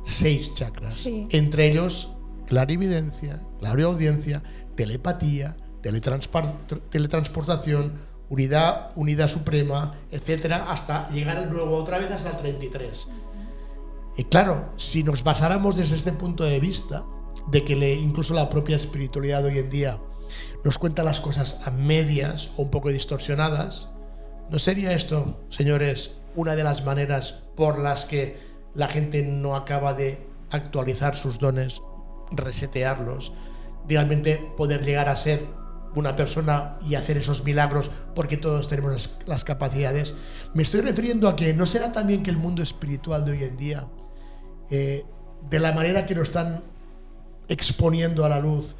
6 chakras. Sí. Entre ellos, clarividencia, clariaudiencia, telepatía, teletransportación, unidad suprema, etcétera, hasta llegar luego otra vez hasta el 33. Y claro, si nos basáramos desde este punto de vista, de que incluso la propia espiritualidad de hoy en día nos cuenta las cosas a medias o un poco distorsionadas, ¿no sería esto, señores, una de las maneras por las que la gente no acaba de actualizar sus dones, resetearlos, realmente poder llegar a ser una persona y hacer esos milagros, porque todos tenemos las capacidades? Me estoy refiriendo a que no será también que el mundo espiritual de hoy en día, de la manera que lo están exponiendo a la luz,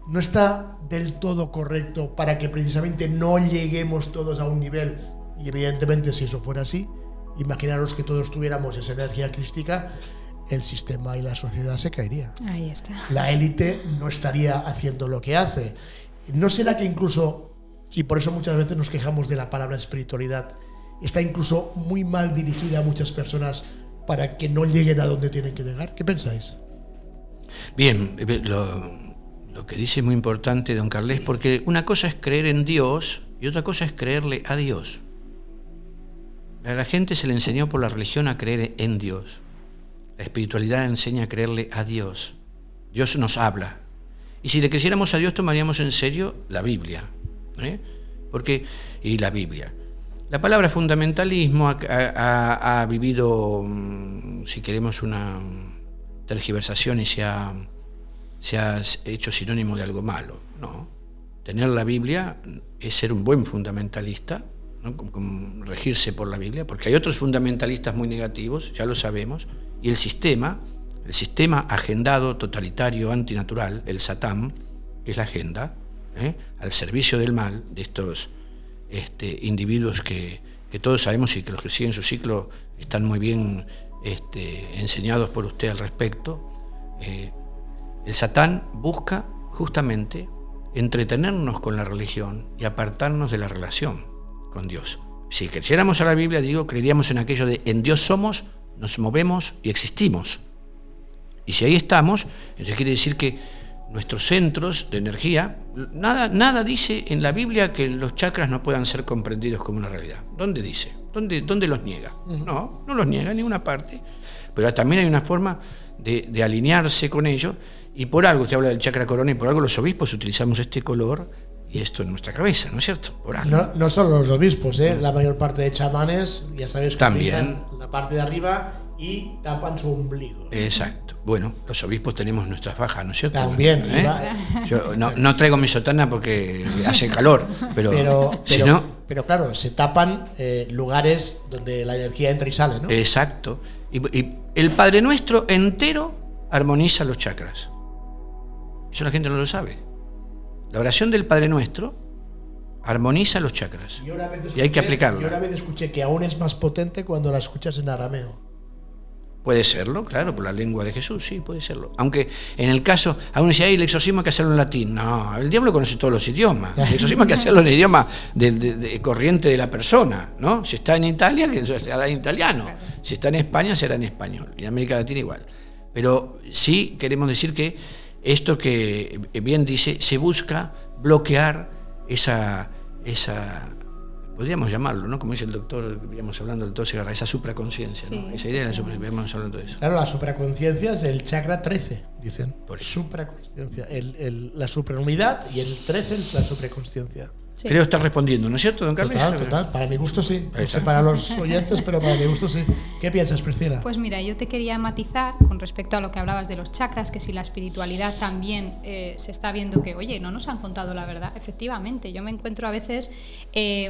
no está del todo correcto para que precisamente no lleguemos todos a un nivel. Y evidentemente, si eso fuera así, imaginaros que todos tuviéramos esa energía crística, el sistema y la sociedad se caería. Ahí está. La élite no estaría haciendo lo que hace. ¿No será que incluso, y por eso muchas veces nos quejamos de la palabra espiritualidad, está incluso muy mal dirigida a muchas personas para que no lleguen a donde tienen que llegar? ¿Qué pensáis? Bien, lo que dice es muy importante, don Carles, porque una cosa es creer en Dios y otra cosa es creerle a Dios. A la gente se le enseñó por la religión a creer en Dios. La espiritualidad enseña a creerle a Dios. Dios nos habla. Y si le creyéramos a Dios, tomaríamos en serio la Biblia. Y la Biblia. La palabra fundamentalismo ha vivido, si queremos, una tergiversación y se ha hecho sinónimo de algo malo. No. Tener la Biblia es ser un buen fundamentalista, ¿no? Como regirse por la Biblia, porque hay otros fundamentalistas muy negativos, ya lo sabemos, y el sistema agendado, totalitario, antinatural, el Satán, que es la agenda, al servicio del mal de estos individuos que todos sabemos y que los que siguen su ciclo están muy bien enseñados por usted al respecto. El Satán busca justamente entretenernos con la religión y apartarnos de la relación con Dios. Si creyéramos a la Biblia, creeríamos en aquello de en Dios somos, nos movemos y existimos. Y si ahí estamos, entonces quiere decir que nuestros centros de energía, nada dice en la Biblia que los chakras no puedan ser comprendidos como una realidad. ¿Dónde dice? ¿Dónde los niega? No los niega en ninguna parte. Pero también hay una forma de alinearse con ello, y por algo, usted habla del chakra corona, y por algo los obispos utilizamos este color y esto en nuestra cabeza, ¿no es cierto? Por algo. No solo los obispos, la mayor parte de chamanes, ya sabéis que también la parte de arriba y tapan su ombligo. Exacto. Bueno, los obispos tenemos nuestras fajas, ¿no es cierto? También. Yo no traigo mi sotana porque hace calor, pero claro, se tapan lugares donde la energía entra y sale, ¿no? Exacto. Y el Padre Nuestro entero armoniza los chakras. Eso la gente no lo sabe. La oración del Padre Nuestro armoniza los chakras. Y hay que aplicarla. Yo una vez escuché que aún es más potente cuando la escuchas en arameo. Puede serlo, claro, por la lengua de Jesús, sí, puede serlo. Aunque en el caso, aún dice, el exorcismo hay que hacerlo en latín. No, el diablo conoce todos los idiomas. El exorcismo hay que hacerlo en el idioma de corriente de la persona, ¿no? Si está en Italia, que será en italiano. Si está en España, será en español. Y en América Latina igual. Pero sí queremos decir que esto que bien dice, se busca bloquear esa podríamos llamarlo, ¿no? Como dice el doctor, veníamos hablando del doctor Segarra, esa supraconciencia, ¿no? Sí, esa idea de la supraconciencia, veníamos hablando de eso. Claro, la supraconciencia es el chakra 13, dicen. Por eso. Supraconciencia, la supraunidad, y el 13 es la supraconciencia. Sí. Creo estar respondiendo, ¿no es cierto, don Carles? Total. Para mi gusto sí. No sé para los oyentes, pero para mi gusto sí. ¿Qué piensas, Priscila? Pues mira, yo te quería matizar con respecto a lo que hablabas de los chakras, que si la espiritualidad también se está viendo que, oye, no nos han contado la verdad. Efectivamente, yo me encuentro a veces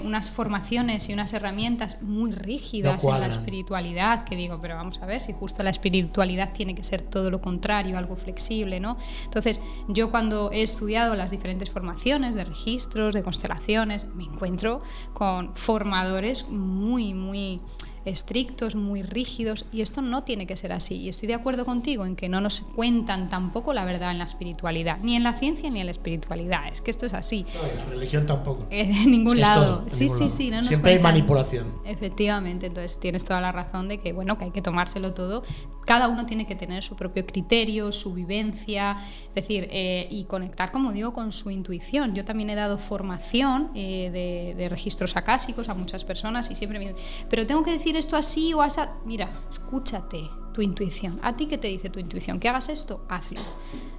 unas formaciones y unas herramientas muy rígidas en la espiritualidad, que digo, pero vamos a ver, si justo la espiritualidad tiene que ser todo lo contrario, algo flexible, ¿no? Entonces, yo cuando he estudiado las diferentes formaciones de registros, de constelaciones, me encuentro con formadores muy, muy estrictos, muy rígidos, y esto no tiene que ser así. Y estoy de acuerdo contigo en que no nos cuentan tampoco la verdad en la espiritualidad, ni en la ciencia ni en la espiritualidad. Es que esto es así. No, en la religión tampoco. En ningún lado. Sí. No nos siempre hay cuentan. manipulación. Efectivamente, entonces tienes toda la razón de que, bueno, que hay que tomárselo todo. Cada uno tiene que tener su propio criterio, su vivencia, es decir, y conectar, como digo, con su intuición. Yo también he dado formación de registros acásicos a muchas personas y siempre me dicen, pero tengo que decir esto así o así. Mira, escúchate tu intuición. ¿A ti qué te dice tu intuición? ¿Que hagas esto? Hazlo.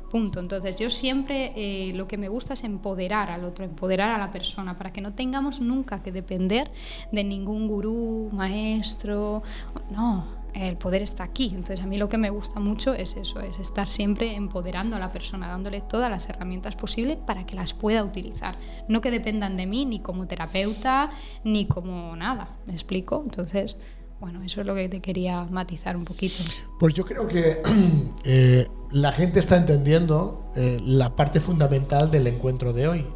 Punto. Entonces yo siempre lo que me gusta es empoderar al otro, empoderar a la persona, para que no tengamos nunca que depender de ningún gurú, maestro. No, el poder está aquí. Entonces a mí lo que me gusta mucho es eso, es estar siempre empoderando a la persona, dándole todas las herramientas posibles para que las pueda utilizar. No que dependan de mí ni como terapeuta ni como nada. ¿Me explico? Entonces, bueno, eso es lo que te quería matizar un poquito. Pues yo creo que la gente está entendiendo la parte fundamental del encuentro de hoy,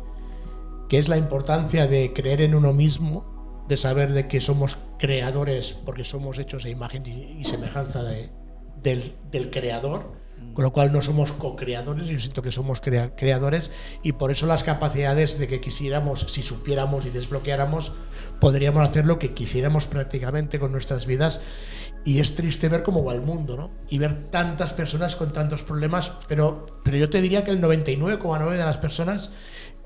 que es la importancia de creer en uno mismo, de saber de que somos creadores porque somos hechos a imagen y semejanza del creador, con lo cual no somos co-creadores, yo siento que somos creadores, y por eso las capacidades de que quisiéramos, si supiéramos y desbloqueáramos, podríamos hacer lo que quisiéramos prácticamente con nuestras vidas. Y es triste ver cómo va el mundo, ¿no? Y ver tantas personas con tantos problemas, pero yo te diría que el 99,9% de las personas,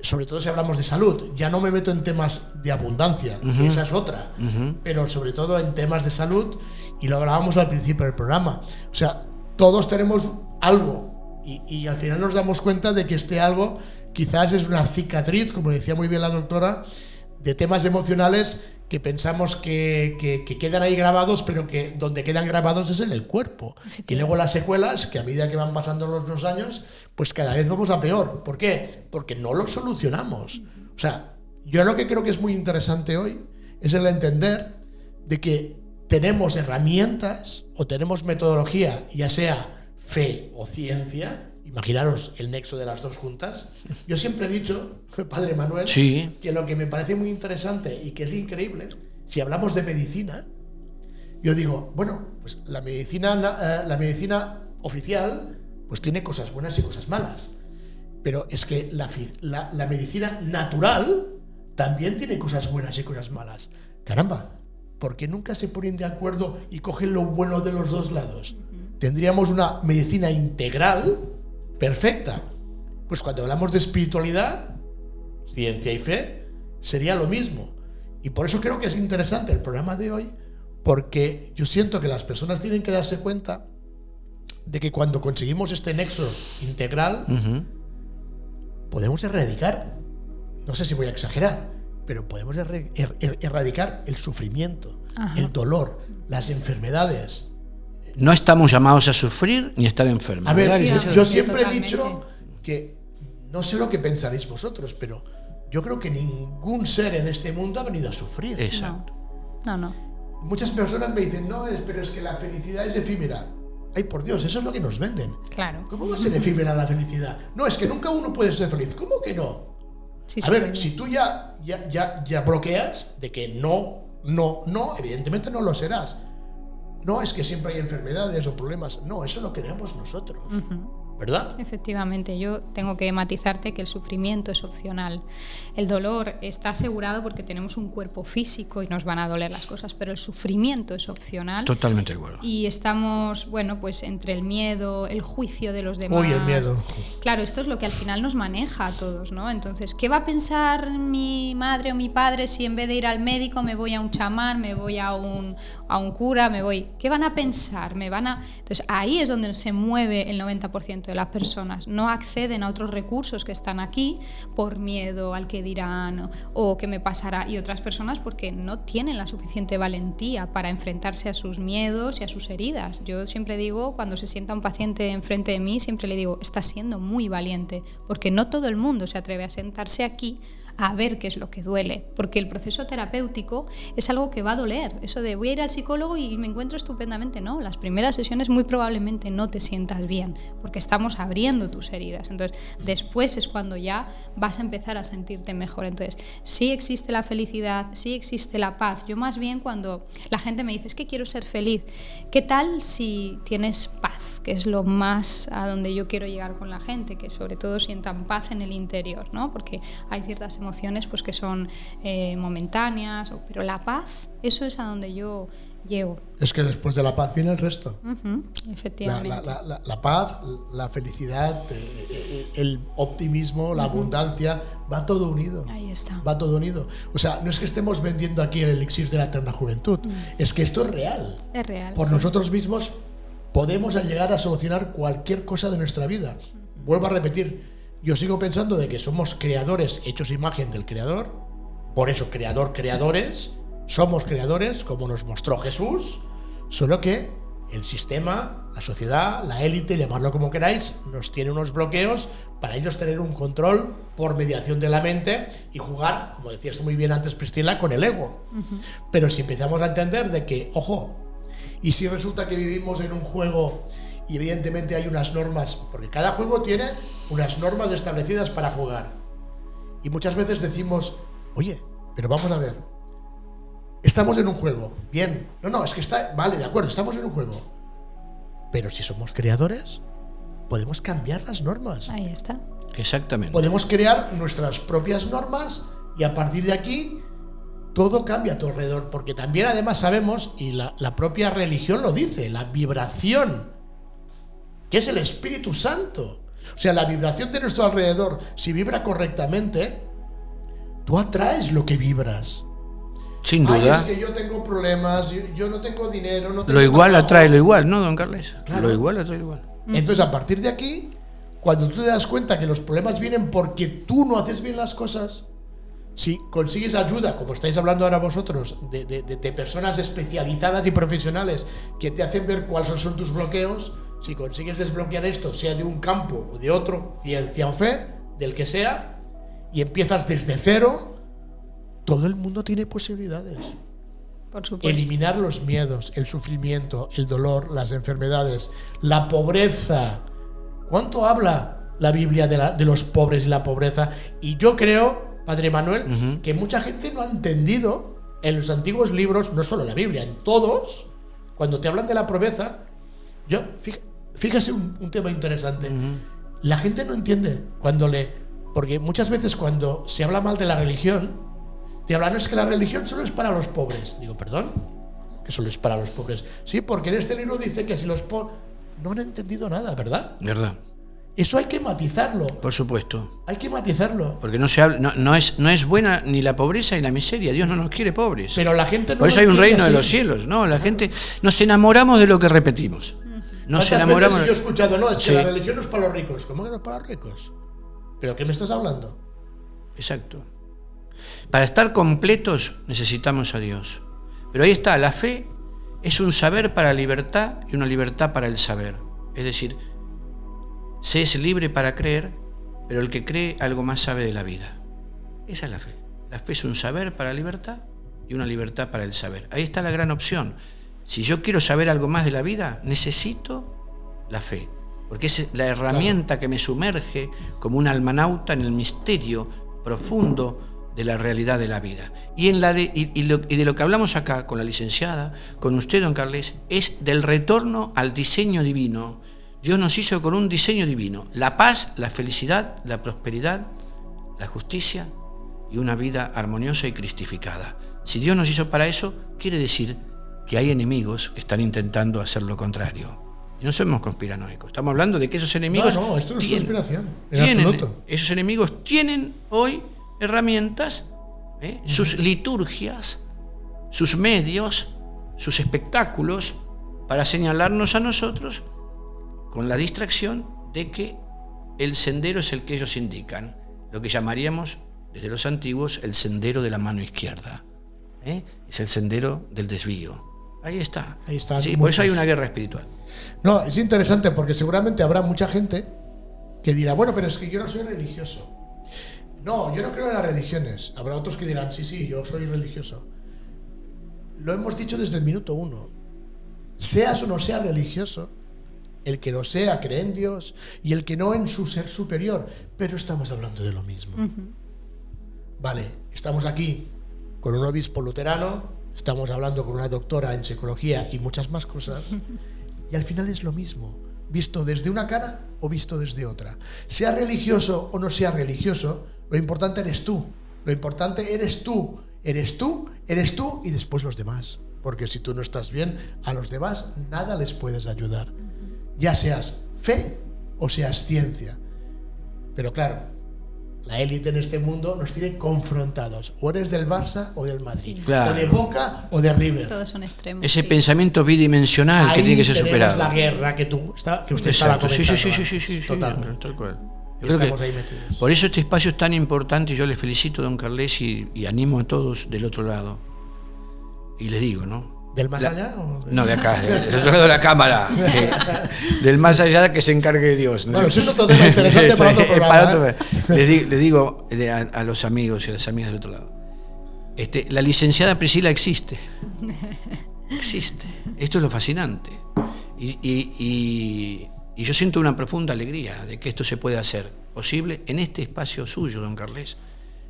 sobre todo si hablamos de salud, ya no me meto en temas de abundancia, que esa es otra, pero sobre todo en temas de salud, y lo hablábamos al principio del programa. O sea, todos tenemos algo, y al final nos damos cuenta de que este algo quizás es una cicatriz, como decía muy bien la doctora, de temas emocionales que pensamos que quedan ahí grabados, pero que donde quedan grabados es en el cuerpo. Y luego las secuelas, que a medida que van pasando los años, pues cada vez vamos a peor. ¿Por qué? Porque no lo solucionamos. O sea, yo lo que creo que es muy interesante hoy es el entender de que tenemos herramientas o tenemos metodología, ya sea fe o ciencia. Imaginaros el nexo de las dos juntas. Yo siempre he dicho, padre Manuel, sí, que lo que me parece muy interesante y que es increíble, si hablamos de medicina, yo digo, bueno, pues la medicina oficial pues tiene cosas buenas y cosas malas. Pero es que la medicina natural también tiene cosas buenas y cosas malas. Caramba, ¿por qué nunca se ponen de acuerdo y cogen lo bueno de los dos lados? Tendríamos una medicina integral perfecta. Pues cuando hablamos de espiritualidad, ciencia y fe, sería lo mismo. Y por eso creo que es interesante el programa de hoy, porque yo siento que las personas tienen que darse cuenta de que cuando conseguimos este nexo integral, podemos erradicar, no sé si voy a exagerar, pero podemos erradicar el sufrimiento, el dolor, las enfermedades. No estamos llamados a sufrir ni a estar enfermos. A ver, yo Sí, siempre he totalmente. dicho que, no sé lo que pensaréis vosotros, pero yo creo que ningún ser en este mundo ha venido a sufrir. Exacto. No. Muchas personas me dicen, no, pero es que la felicidad es efímera. Ay, por Dios, eso es lo que nos venden. Claro. ¿Cómo va a ser efímera la felicidad? No, es que nunca uno puede ser feliz. ¿Cómo que no? Sí, A sí, ver, sí. si tú ya bloqueas de que no, evidentemente no lo serás. No es que siempre hay enfermedades o problemas. No, eso lo creamos nosotros. ¿Verdad? Efectivamente, yo tengo que matizarte que el sufrimiento es opcional. El dolor está asegurado porque tenemos un cuerpo físico y nos van a doler las cosas, pero el sufrimiento es opcional. Totalmente de acuerdo. Y estamos, bueno, pues entre el miedo, el juicio de los demás. Uy, el miedo. Claro, esto es lo que al final nos maneja a todos, ¿no? Entonces, ¿qué va a pensar mi madre o mi padre si en vez de ir al médico me voy a un chamán, me voy a un cura, me voy? ¿Qué van a pensar? Entonces, ahí es donde se mueve el 90% de las personas. No acceden a otros recursos que están aquí por miedo al que dirán o qué me pasará. Y otras personas porque no tienen la suficiente valentía para enfrentarse a sus miedos y a sus heridas. Yo siempre digo, cuando se sienta un paciente enfrente de mí, siempre le digo, estás siendo muy valiente, porque no todo el mundo se atreve a sentarse aquí a ver qué es lo que duele, porque el proceso terapéutico es algo que va a doler. Eso de voy a ir al psicólogo y me encuentro estupendamente, no, las primeras sesiones muy probablemente no te sientas bien, porque estamos abriendo tus heridas. Entonces, después es cuando ya vas a empezar a sentirte mejor. Entonces, sí existe la felicidad, sí existe la paz. Yo más bien cuando la gente me dice, es que quiero ser feliz, ¿qué tal si tienes paz? Que es lo más a donde yo quiero llegar con la gente, que sobre todo sientan paz en el interior, ¿no? Porque hay ciertas emociones pues que son momentáneas, pero la paz, eso es a donde yo llego. Es que después de la paz viene el resto. Efectivamente. La paz, la felicidad, el optimismo, la abundancia, va todo unido. Ahí está. Va todo unido. O sea, no es que estemos vendiendo aquí el elixir de la eterna juventud, es que esto es real. Es real. Por sí. nosotros mismos podemos llegar a solucionar cualquier cosa de nuestra vida. Vuelvo a repetir, yo sigo pensando de que somos creadores hechos imagen del creador, por eso creadores, somos creadores como nos mostró Jesús, solo que el sistema, la sociedad, la élite, llamadlo como queráis, nos tiene unos bloqueos para ellos tener un control por mediación de la mente y jugar, como decías muy bien antes, Priscila, con el ego. Pero si empezamos a entender de que, ojo, y si resulta que vivimos en un juego y evidentemente hay unas normas, porque cada juego tiene unas normas establecidas para jugar. Y muchas veces decimos, oye, pero vamos a ver, estamos en un juego, bien, no, es que está, vale, de acuerdo, estamos en un juego, Pero si somos creadores, podemos cambiar las normas. Ahí está. Exactamente. Podemos crear nuestras propias normas y a partir de aquí todo cambia a tu alrededor. Porque también además sabemos, y la propia religión lo dice, la vibración, que es el Espíritu Santo. O sea, la vibración de nuestro alrededor, si vibra correctamente, tú atraes lo que vibras. Sin duda. Ay, es que yo tengo problemas, yo no tengo dinero, no tengo Lo igual trabajo. atrae lo igual, ¿no, don Carles? Claro. Lo igual atrae lo igual. Entonces, a partir de aquí, cuando tú te das cuenta que los problemas vienen porque tú no haces bien las cosas, si consigues ayuda, como estáis hablando ahora vosotros, de personas especializadas y profesionales que te hacen ver cuáles son tus bloqueos, si consigues desbloquear esto, sea de un campo o de otro, ciencia o fe, del que sea, y empiezas desde cero, todo el mundo tiene posibilidades. Por supuesto. Eliminar los miedos, el sufrimiento, el dolor, las enfermedades, la pobreza. ¿Cuánto habla la Biblia de los pobres y la pobreza? Y yo creo, Padre Manuel, que mucha gente no ha entendido en los antiguos libros, no solo en la Biblia, en todos, cuando te hablan de la pobreza, fíjese un tema interesante. La gente no entiende cuando lee, porque muchas veces cuando se habla mal de la religión, te hablan, es que la religión solo es para los pobres. Digo, perdón, que solo es para los pobres. Sí, porque en este libro dice que si los pobres no han entendido nada, ¿verdad? ¿Verdad? Eso hay que matizarlo. Por supuesto. Hay que matizarlo. Porque no se habla, no es buena ni la pobreza ni la miseria. Dios no nos quiere pobres. Pero la gente no. Por eso hay un entiende reino de así. los cielos, ¿no? La gente nos enamoramos de lo que repetimos. Nos ¿Cuántas enamoramos. veces yo he escuchado, no, es que Sí. la religión no es para los ricos? ¿Cómo que no es para los ricos? ¿Pero qué me estás hablando? Exacto. Para estar completos necesitamos a Dios. Pero ahí está, la fe es un saber para la libertad y una libertad para el saber. Es decir, se es libre para creer, pero el que cree algo más sabe de la vida. Esa es la fe. La fe es un saber para la libertad y una libertad para el saber. Ahí está la gran opción. Si yo quiero saber algo más de la vida, necesito la fe, porque es la herramienta que me sumerge como un almanauta en el misterio profundo de la realidad de la vida. Y de lo que hablamos acá con la licenciada, con usted, don Carles, es del retorno al diseño divino. Dios nos hizo con un diseño divino: la paz, la felicidad, la prosperidad, la justicia y una vida armoniosa y cristificada. Si Dios nos hizo para eso, quiere decir que hay enemigos que están intentando hacer lo contrario. Y no somos conspiranoicos. Estamos hablando de que esos enemigos No, esto no es conspiración, en absoluto. esos enemigos tienen hoy herramientas, sus liturgias, sus medios, sus espectáculos, para señalarnos a nosotros con la distracción de que el sendero es el que ellos indican, lo que llamaríamos desde los antiguos el sendero de la mano izquierda. Es el sendero del desvío. Ahí está. Ahí está. Sí, por eso hay una guerra espiritual. No, es interesante porque seguramente habrá mucha gente que dirá, bueno, pero es que yo no soy religioso. No, yo no creo en las religiones. Habrá otros que dirán, sí, yo soy religioso. Lo hemos dicho desde el minuto 1. Seas o no seas religioso, el que lo sea cree en Dios y el que no en su ser superior. Pero estamos hablando de lo mismo. Vale, estamos aquí con un obispo luterano, estamos hablando con una doctora en psicología y muchas más cosas, y al final es lo mismo, visto desde una cara o visto desde otra. Sea religioso o no sea religioso, lo importante eres tú. Lo importante eres tú. Eres tú y después los demás. Porque si tú no estás bien, a los demás nada les puedes ayudar. Ya seas fe o seas ciencia. Pero claro, la élite en este mundo nos tiene confrontados. O eres del Barça o del Madrid. Sí. Claro. O de Boca o de River. Todos son extremos. Ese sí. pensamiento bidimensional Ahí que tiene que ser tenemos superado. la guerra que usted estaba Exacto. comentando. Sí, Total. tal cual. Yo creo Estamos que ahí metidos. por eso este espacio es tan importante, y yo le felicito, don Carles, y animo a todos del otro lado. Y les digo, ¿no? ¿Del más allá? O de... No, de acá, del otro lado de la cámara. Del más allá que se encargue Dios. ¿no? Bueno, eso es otro tema interesante para otro programa. Para otro- les digo a los amigos y a las amigas del otro lado. La licenciada Priscila existe. Existe. Esto es lo fascinante. Y yo siento una profunda alegría de que esto se pueda hacer posible en este espacio suyo, don Carles,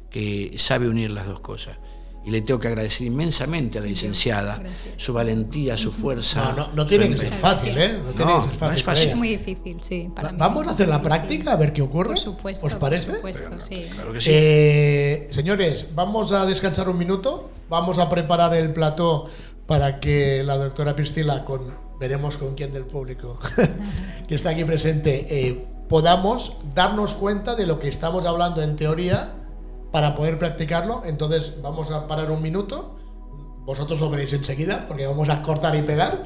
que sabe unir las dos cosas. y le tengo que agradecer inmensamente a la licenciada su valentía, su fuerza. No tiene que ser fácil, ¿eh? No es fácil. Es muy difícil, sí. Para mí Vamos a hacer la práctica a ver qué ocurre. Por supuesto. ¿Os parece? Por supuesto, sí. Claro que sí. Señores, vamos a descansar un minuto. Vamos a preparar el plató para que la doctora Priscila, veremos con quién del público que está aquí presente, podamos darnos cuenta de lo que estamos hablando en teoría para poder practicarlo. Entonces vamos a parar un minuto. Vosotros lo veréis enseguida porque vamos a cortar y pegar.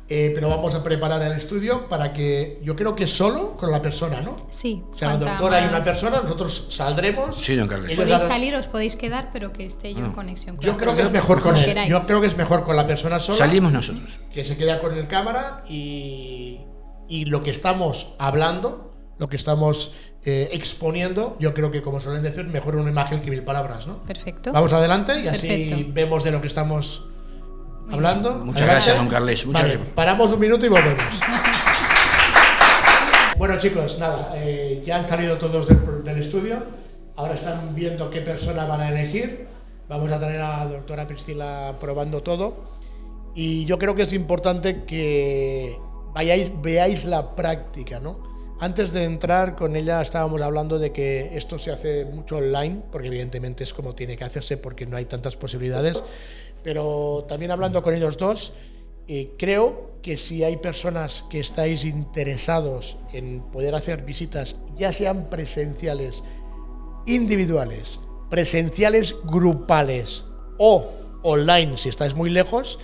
Pero vamos a preparar el estudio para que, yo creo que solo con la persona, ¿no? Sí. O sea, la doctora y una persona, nosotros saldremos. Sí, don Carles. Podéis salir, os podéis quedar, pero que esté yo en conexión con Yo la creo que es persona, mejor con como él. queráis. Yo creo que es mejor con la persona sola. Salimos nosotros. Que se queda con el cámara y lo que estamos hablando, lo que estamos exponiendo, yo creo que, como suelen decir, mejor una imagen que 1000 palabras, ¿no? Perfecto. Vamos adelante y así Perfecto. vemos de lo que estamos hablando. Muchas Adelante. gracias, don Carles. Muchas Vale, gracias. paramos un minuto y volvemos. Bueno, chicos, nada, ya han salido todos del estudio. Ahora están viendo qué persona van a elegir. Vamos a tener a la doctora Priscila probando todo. Y yo creo que es importante que veáis la práctica, ¿no? Antes de entrar con ella estábamos hablando de que esto se hace mucho online, porque evidentemente es como tiene que hacerse porque no hay tantas posibilidades. Pero también hablando con ellos dos, creo que si hay personas que estáis interesados en poder hacer visitas, ya sean presenciales, individuales, presenciales grupales o online, si estáis muy lejos,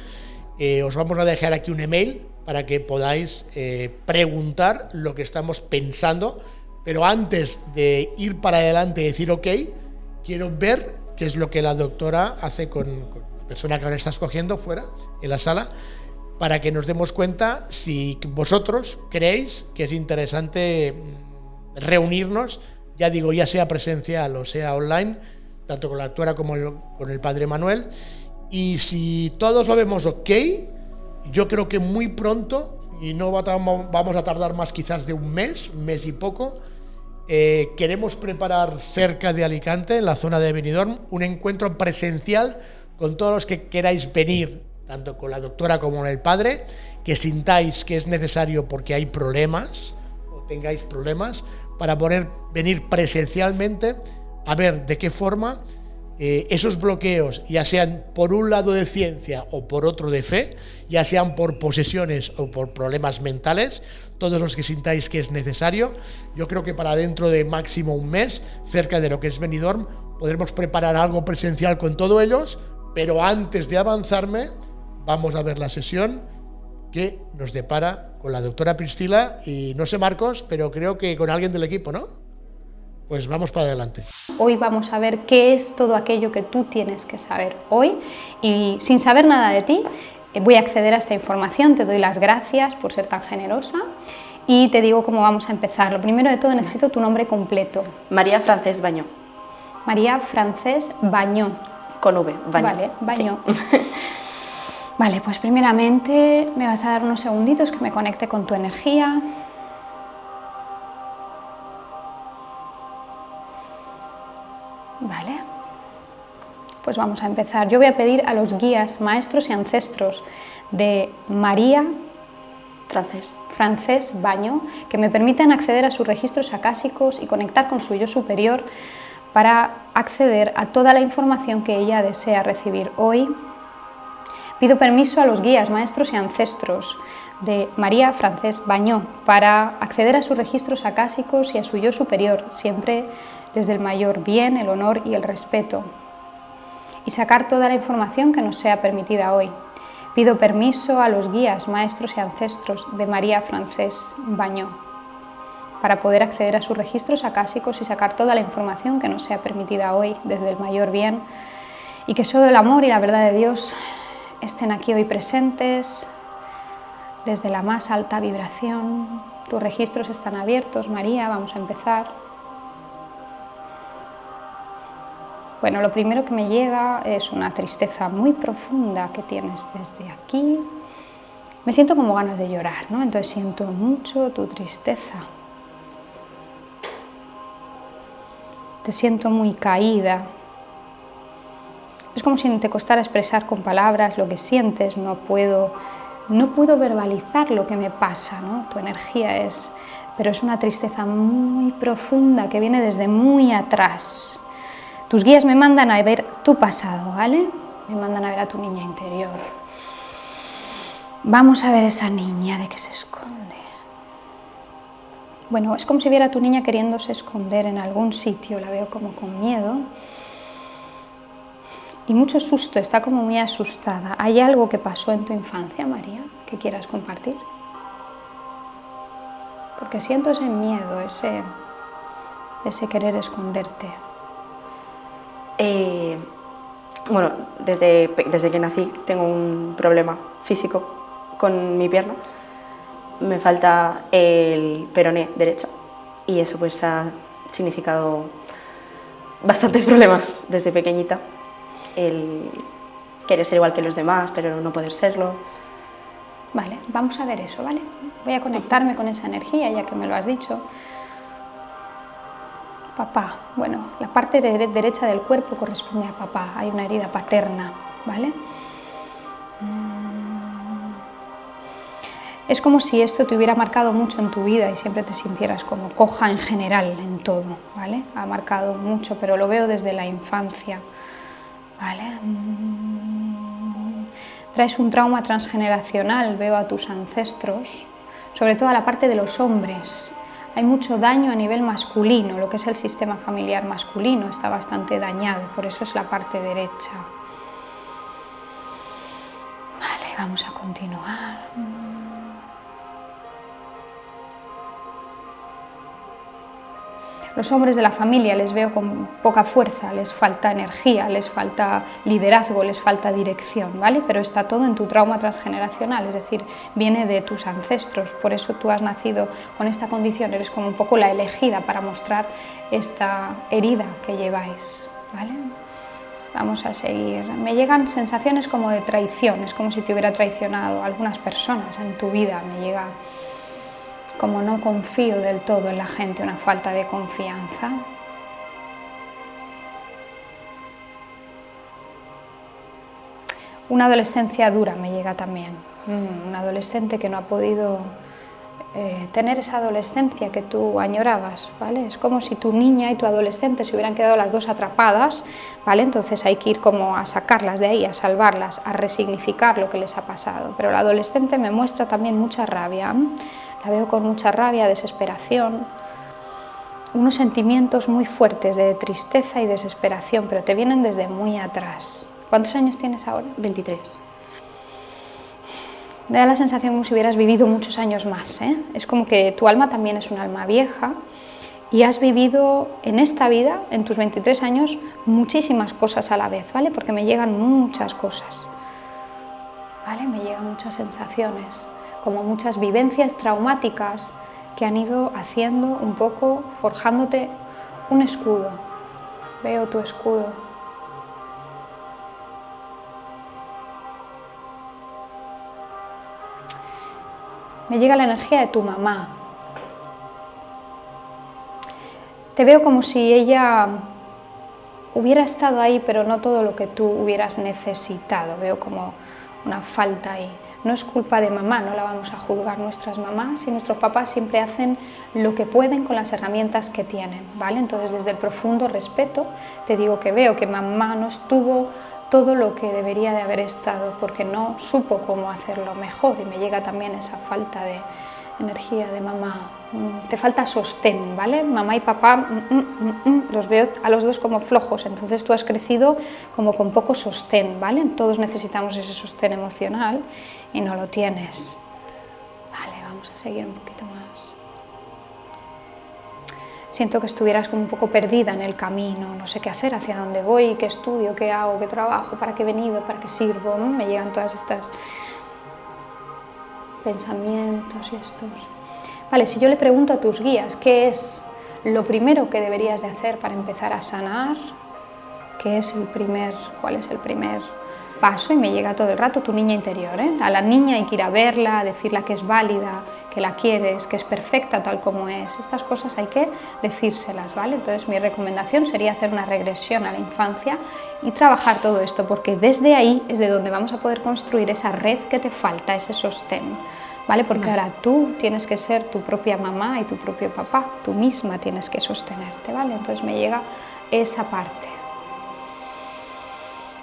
os vamos a dejar aquí un email para que podáis preguntar lo que estamos pensando, pero antes de ir para adelante y decir ok, quiero ver qué es lo que la doctora hace con la persona que ahora está escogiendo fuera, en la sala, para que nos demos cuenta si vosotros creéis que es interesante reunirnos, ya digo, ya sea presencial o sea online, tanto con la doctora como con el padre Manuel. Y si todos lo vemos ok, yo creo que muy pronto, y no vamos a tardar más quizás de un mes y poco, queremos preparar cerca de Alicante, en la zona de Benidorm, un encuentro presencial con todos los que queráis venir, tanto con la doctora como con el padre, que sintáis que es necesario porque hay problemas, o tengáis problemas, para poder venir presencialmente a ver de qué forma esos bloqueos, ya sean por un lado de ciencia o por otro de fe, ya sean por posesiones o por problemas mentales, todos los que sintáis que es necesario, yo creo que para dentro de máximo un mes, cerca de lo que es Benidorm, podremos preparar algo presencial con todos ellos, pero antes de avanzarme, vamos a ver la sesión que nos depara con la doctora Priscila y no sé Marcos, pero creo que con alguien del equipo, ¿no? Pues vamos para adelante. Hoy vamos a ver qué es todo aquello que tú tienes que saber hoy y sin saber nada de ti voy a acceder a esta información, te doy las gracias por ser tan generosa y te digo cómo vamos a empezar. Lo primero de todo necesito tu nombre completo. María Frances Bañó. María Frances Bañó. Con V, Bañó. Vale, Bañó. Sí. Vale, pues primeramente me vas a dar unos segunditos que me conecte con tu energía. Vale, pues vamos a empezar. Yo voy a pedir a los guías, maestros y ancestros de María Frances Bañó que me permitan acceder a sus registros acásicos y conectar con su yo superior para acceder a toda la información que ella desea recibir hoy. Pido permiso a los guías, maestros y ancestros de María Frances Bañó para acceder a sus registros acásicos y a su yo superior, siempre desde el mayor bien, el honor y el respeto, y sacar toda la información que nos sea permitida hoy. Pido permiso a los guías, maestros y ancestros de María Frances Bañó para poder acceder a sus registros acásicos y sacar toda la información que nos sea permitida hoy desde el mayor bien, y que solo el amor y la verdad de Dios estén aquí hoy presentes desde la más alta vibración. Tus registros están abiertos, María, vamos a empezar. Bueno, lo primero que me llega es una tristeza muy profunda que tienes desde aquí. Me siento como ganas de llorar, ¿no? Entonces siento mucho tu tristeza. Te siento muy caída. Es como si te costara expresar con palabras lo que sientes, no puedo verbalizar lo que me pasa, ¿no? Tu energía pero es una tristeza muy profunda que viene desde muy atrás. Tus guías me mandan a ver tu pasado, ¿vale? Me mandan a ver a tu niña interior. Vamos a ver esa niña de que se esconde. Bueno, es como si viera a tu niña queriéndose esconder en algún sitio, la veo como con miedo. Y mucho susto, está como muy asustada. ¿Hay algo que pasó en tu infancia, María, que quieras compartir? Porque siento ese miedo, ese querer esconderte. Bueno, desde que nací tengo un problema físico con mi pierna. Me falta el peroné derecho y eso pues ha significado bastantes problemas desde pequeñita. El querer ser igual que los demás, pero no poder serlo. Vale, vamos a ver eso, ¿vale? Voy a conectarme con esa energía, ya que me lo has dicho. Papá, bueno, la parte derecha del cuerpo corresponde a papá, hay una herida paterna, ¿vale? Es como si esto te hubiera marcado mucho en tu vida y siempre te sintieras como coja en general en todo, ¿vale? Ha marcado mucho, pero lo veo desde la infancia, ¿vale? Traes un trauma transgeneracional, veo a tus ancestros, sobre todo a la parte de los hombres. Hay mucho daño a nivel masculino, lo que es el sistema familiar masculino está bastante dañado, por eso es la parte derecha. Vale, vamos a continuar. Los hombres de la familia les veo con poca fuerza, les falta energía, les falta liderazgo, les falta dirección, ¿vale? Pero está todo en tu trauma transgeneracional, es decir, viene de tus ancestros, por eso tú has nacido con esta condición, eres como un poco la elegida para mostrar esta herida que lleváis, ¿vale? Vamos a seguir. Me llegan sensaciones como de traición, es como si te hubiera traicionado algunas personas en tu vida, me llega como no confío del todo en la gente, una falta de confianza. Una adolescencia dura me llega también, un adolescente que no ha podido tener esa adolescencia que tú añorabas, ¿vale? Es como si tu niña y tu adolescente se hubieran quedado las dos atrapadas, ¿vale? Entonces hay que ir como a sacarlas de ahí, a salvarlas, a resignificar lo que les ha pasado. Pero el adolescente me muestra también mucha rabia, la veo con mucha rabia, desesperación, unos sentimientos muy fuertes de tristeza y desesperación, pero te vienen desde muy atrás. ¿Cuántos años tienes ahora? 23. Me da la sensación como si hubieras vivido muchos años más, ¿eh? Es como que tu alma también es un alma vieja y has vivido en esta vida, en tus 23 años, muchísimas cosas a la vez, ¿vale? Porque me llegan muchas cosas, ¿vale? Me llegan muchas sensaciones, como muchas vivencias traumáticas que han ido haciendo un poco, forjándote un escudo. Veo tu escudo. Me llega la energía de tu mamá. Te veo como si ella hubiera estado ahí, pero no todo lo que tú hubieras necesitado. Veo como una falta ahí. No es culpa de mamá, no la vamos a juzgar. Nuestras mamás y nuestros papás siempre hacen lo que pueden con las herramientas que tienen, ¿vale? Entonces, desde el profundo respeto, te digo que veo que mamá no estuvo todo lo que debería de haber estado, porque no supo cómo hacerlo mejor, y me llega también esa falta de energía de mamá. Te falta sostén, ¿vale? Mamá y papá, los veo a los dos como flojos, entonces tú has crecido como con poco sostén, ¿vale? Todos necesitamos ese sostén emocional y no lo tienes. Vale, vamos a seguir un poquito más. Siento que estuvieras como un poco perdida en el camino, no sé qué hacer, hacia dónde voy, qué estudio, qué hago, qué trabajo, para qué he venido, para qué sirvo, ¿no? Me llegan todas estas pensamientos y estos. Vale, si yo le pregunto a tus guías qué es lo primero que deberías de hacer para empezar a sanar, cuál es el primer paso, y me llega todo el rato tu niña interior, ¿eh? A la niña hay que ir a verla, a decirle que es válida, que la quieres, que es perfecta tal como es. Estas cosas hay que decírselas, ¿vale? Entonces mi recomendación sería hacer una regresión a la infancia y trabajar todo esto, porque desde ahí es de donde vamos a poder construir esa red que te falta, ese sostén, ¿vale? Porque ahora tú tienes que ser tu propia mamá y tu propio papá, tú misma tienes que sostenerte, ¿vale? Entonces me llega esa parte.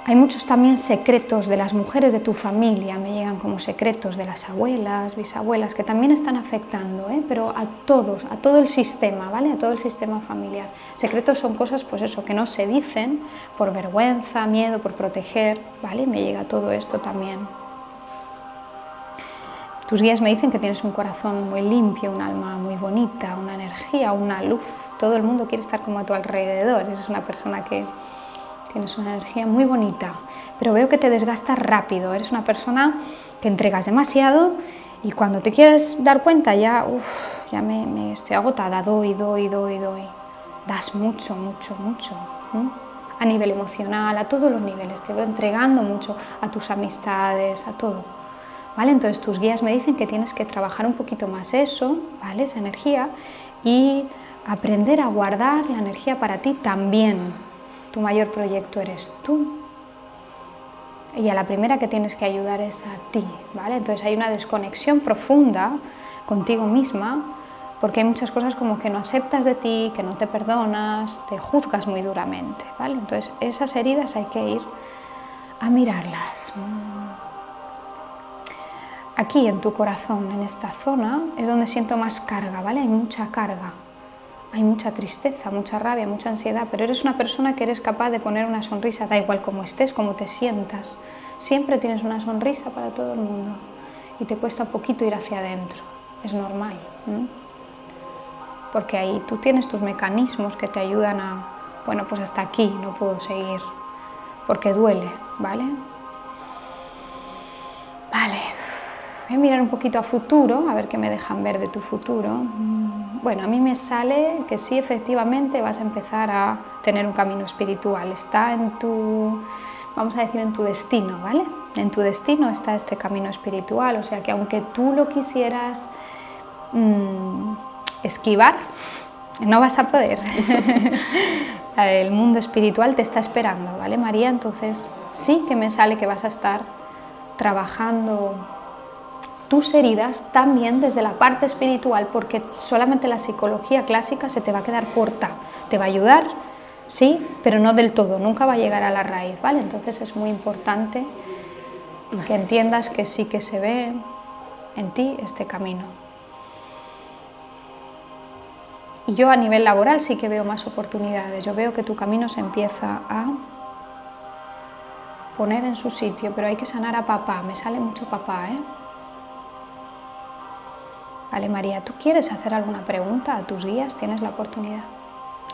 Hay muchos también secretos de las mujeres de tu familia, me llegan como secretos de las abuelas, bisabuelas, que también están afectando, pero a todos, a todo el sistema, ¿vale? A todo el sistema familiar. Secretos son cosas, pues eso, que no se dicen por vergüenza, miedo, por proteger, ¿vale? Me llega todo esto también. Tus guías me dicen que tienes un corazón muy limpio, un alma muy bonita, una energía, una luz. Todo el mundo quiere estar como a tu alrededor, eres una persona que tienes una energía muy bonita, pero veo que te desgastas rápido, eres una persona que entregas demasiado y cuando te quieres dar cuenta ya, ya me estoy agotada, doy. Das mucho, a nivel emocional, a todos los niveles, te voy entregando mucho a tus amistades, a todo, ¿vale? Entonces tus guías me dicen que tienes que trabajar un poquito más eso, ¿vale? Esa energía y aprender a guardar la energía para ti también. Tu mayor proyecto eres tú y a la primera que tienes que ayudar es a ti, ¿vale? Entonces hay una desconexión profunda contigo misma porque hay muchas cosas como que no aceptas de ti, que no te perdonas, te juzgas muy duramente, ¿vale? Entonces esas heridas hay que ir a mirarlas. Aquí en tu corazón, en esta zona, es donde siento más carga, ¿vale? Hay mucha carga. Hay mucha tristeza, mucha rabia, mucha ansiedad, pero eres una persona que eres capaz de poner una sonrisa, da igual cómo estés, cómo te sientas. Siempre tienes una sonrisa para todo el mundo y te cuesta un poquito ir hacia adentro, es normal, ¿no? Porque ahí tú tienes tus mecanismos que te ayudan a, bueno, pues hasta aquí no puedo seguir, porque duele, ¿vale? Vale, voy a mirar un poquito a futuro, a ver qué me dejan ver de tu futuro. Bueno, a mí me sale que sí, efectivamente vas a empezar a tener un camino espiritual. Está en tu, vamos a decir, en tu destino, ¿vale? En tu destino está este camino espiritual, o sea que aunque tú lo quisieras esquivar, no vas a poder. El mundo espiritual te está esperando, ¿vale, María? Entonces sí que me sale que vas a estar trabajando tus heridas también desde la parte espiritual, porque solamente la psicología clásica se te va a quedar corta, te va a ayudar, sí, pero no del todo, nunca va a llegar a la raíz, ¿vale? Entonces es muy importante que entiendas que sí que se ve en ti este camino. Y yo a nivel laboral sí que veo más oportunidades, yo veo que tu camino se empieza a poner en su sitio, pero hay que sanar a papá, me sale mucho papá, ¿eh? Vale, María, ¿tú quieres hacer alguna pregunta a tus guías? Tienes la oportunidad,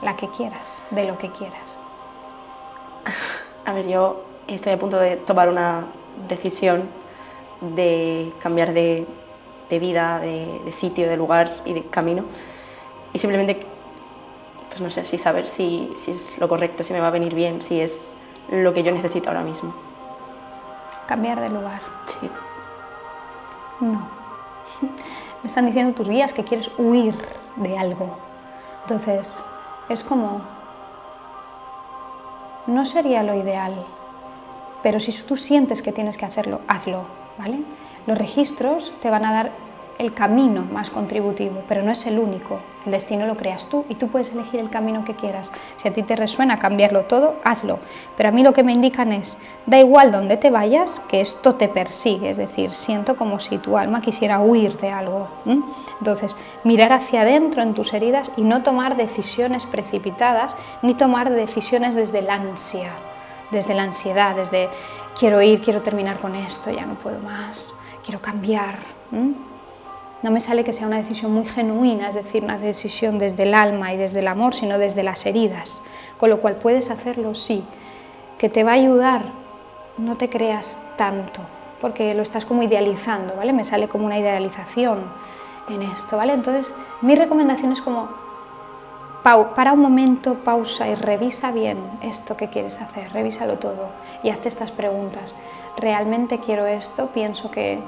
la que quieras, de lo que quieras. A ver, yo estoy a punto de tomar una decisión de cambiar de vida, de sitio, de lugar y de camino. Y simplemente, pues no sé, si saber si es lo correcto, si me va a venir bien, si es lo que yo necesito ahora mismo. ¿Cambiar de lugar? Sí. No. Me están diciendo tus guías que quieres huir de algo. Entonces, es como, no sería lo ideal, pero si tú sientes que tienes que hacerlo, hazlo, ¿vale? Los registros te van a dar el camino más contributivo, pero no es el único. El destino lo creas tú y tú puedes elegir el camino que quieras. Si a ti te resuena cambiarlo todo, hazlo. Pero a mí lo que me indican es, da igual dónde te vayas, que esto te persigue. Es decir, siento como si tu alma quisiera huir de algo. Entonces, mirar hacia adentro en tus heridas y no tomar decisiones precipitadas, ni tomar decisiones desde la ansia, desde la ansiedad, desde quiero ir, quiero terminar con esto, ya no puedo más, quiero cambiar. No me sale que sea una decisión muy genuina, es decir, una decisión desde el alma y desde el amor, sino desde las heridas. Con lo cual puedes hacerlo, sí, que te va a ayudar, no te creas tanto, porque lo estás como idealizando, ¿vale? Me sale como una idealización en esto, ¿vale? Entonces, mi recomendación es como, para un momento, pausa y revisa bien esto que quieres hacer, revísalo todo y hazte estas preguntas. ¿Realmente quiero esto? Pienso que...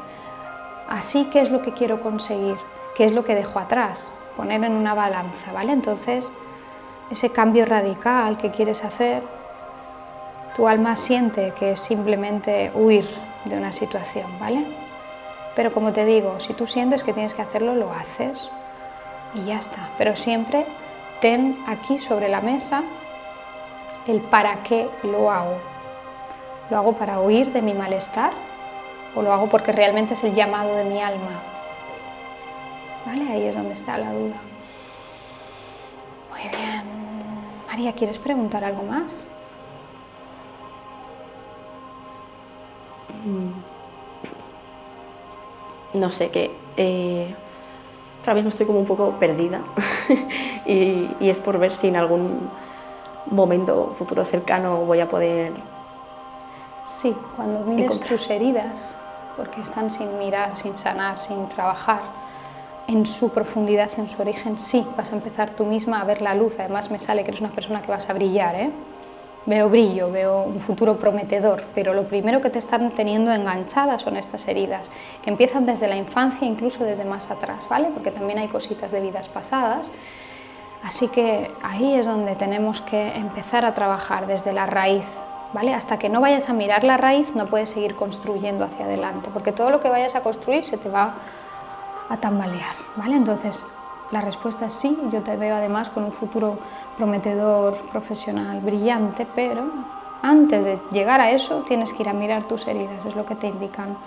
Así, ¿qué es lo que quiero conseguir? qué es lo que dejo atrás, poner en una balanza, ¿vale? Entonces, ese cambio radical que quieres hacer, tu alma siente que es simplemente huir de una situación, ¿vale? Pero como te digo, si tú sientes que tienes que hacerlo, lo haces y ya está. Pero siempre ten aquí sobre la mesa el para qué lo hago. ¿Lo hago para huir de mi malestar o lo hago porque realmente es el llamado de mi alma? ¿Vale? Ahí es donde está la duda. Muy bien. María, ¿quieres preguntar algo más? No sé, que ahora mismo estoy como un poco perdida y es por ver si en algún momento futuro cercano voy a poder... Sí, cuando mires tus heridas, porque están sin mirar, sin sanar, sin trabajar en su profundidad, en su origen, sí, vas a empezar tú misma a ver la luz. Además me sale que eres una persona que vas a brillar, ¿eh? Veo brillo, veo un futuro prometedor, pero lo primero que te están teniendo enganchada son estas heridas, que empiezan desde la infancia, incluso desde más atrás, ¿vale? Porque también hay cositas de vidas pasadas. Así que ahí es donde tenemos que empezar a trabajar desde la raíz, ¿vale? Hasta que no vayas a mirar la raíz no puedes seguir construyendo hacia adelante, porque todo lo que vayas a construir se te va a tambalear, ¿vale? Entonces, la respuesta es sí. Yo te veo además con un futuro prometedor, profesional, brillante, pero antes de llegar a eso tienes que ir a mirar tus heridas, es lo que te indican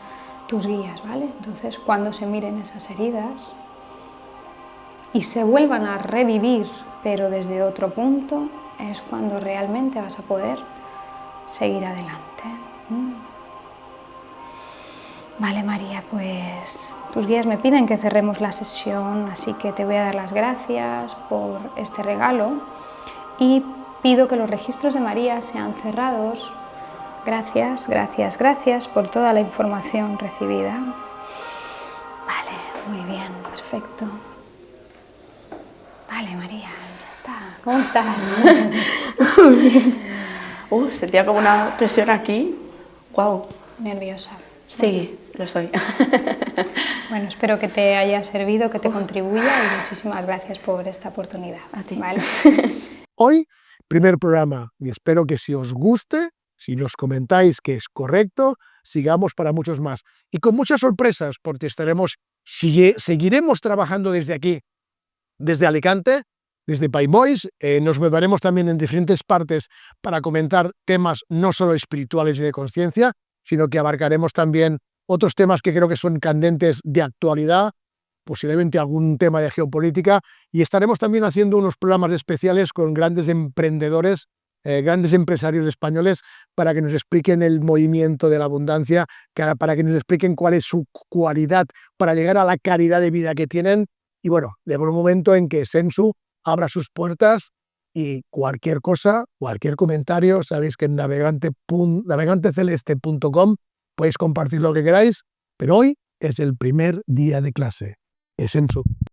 tus guías, ¿vale? Entonces, cuando se miren esas heridas y se vuelvan a revivir, pero desde otro punto, es cuando realmente vas a poder seguir adelante. Vale, María, pues tus guías me piden que cerremos la sesión, así que te voy a dar las gracias por este regalo y pido que los registros de María sean cerrados. Gracias, gracias, gracias por toda la información recibida. Vale, muy bien, perfecto. Vale, María, ya está. ¿Cómo estás? Muy bien. Sentía como una presión aquí. Guau. Nerviosa. Sí, lo soy. Bueno, espero que te haya servido, que te contribuya y muchísimas gracias por esta oportunidad. A ti. ¿Vale? Hoy, primer programa, y espero que si os guste, si nos comentáis que es correcto, sigamos para muchos más. Y con muchas sorpresas, porque seguiremos trabajando desde aquí, desde Alicante, desde Payboys. Nos moveremos también en diferentes partes para comentar temas no solo espirituales y de conciencia, sino que abarcaremos también otros temas que creo que son candentes de actualidad, posiblemente algún tema de geopolítica, y estaremos también haciendo unos programas especiales con grandes emprendedores, grandes empresarios españoles, para que nos expliquen el movimiento de la abundancia, para que nos expliquen cuál es su cualidad para llegar a la calidad de vida que tienen. Y bueno, de un momento en que Sensu abra sus puertas y cualquier cosa, cualquier comentario, sabéis que en naveganteceleste.com podéis compartir lo que queráis, pero hoy es el primer día de clase. Es Sensu.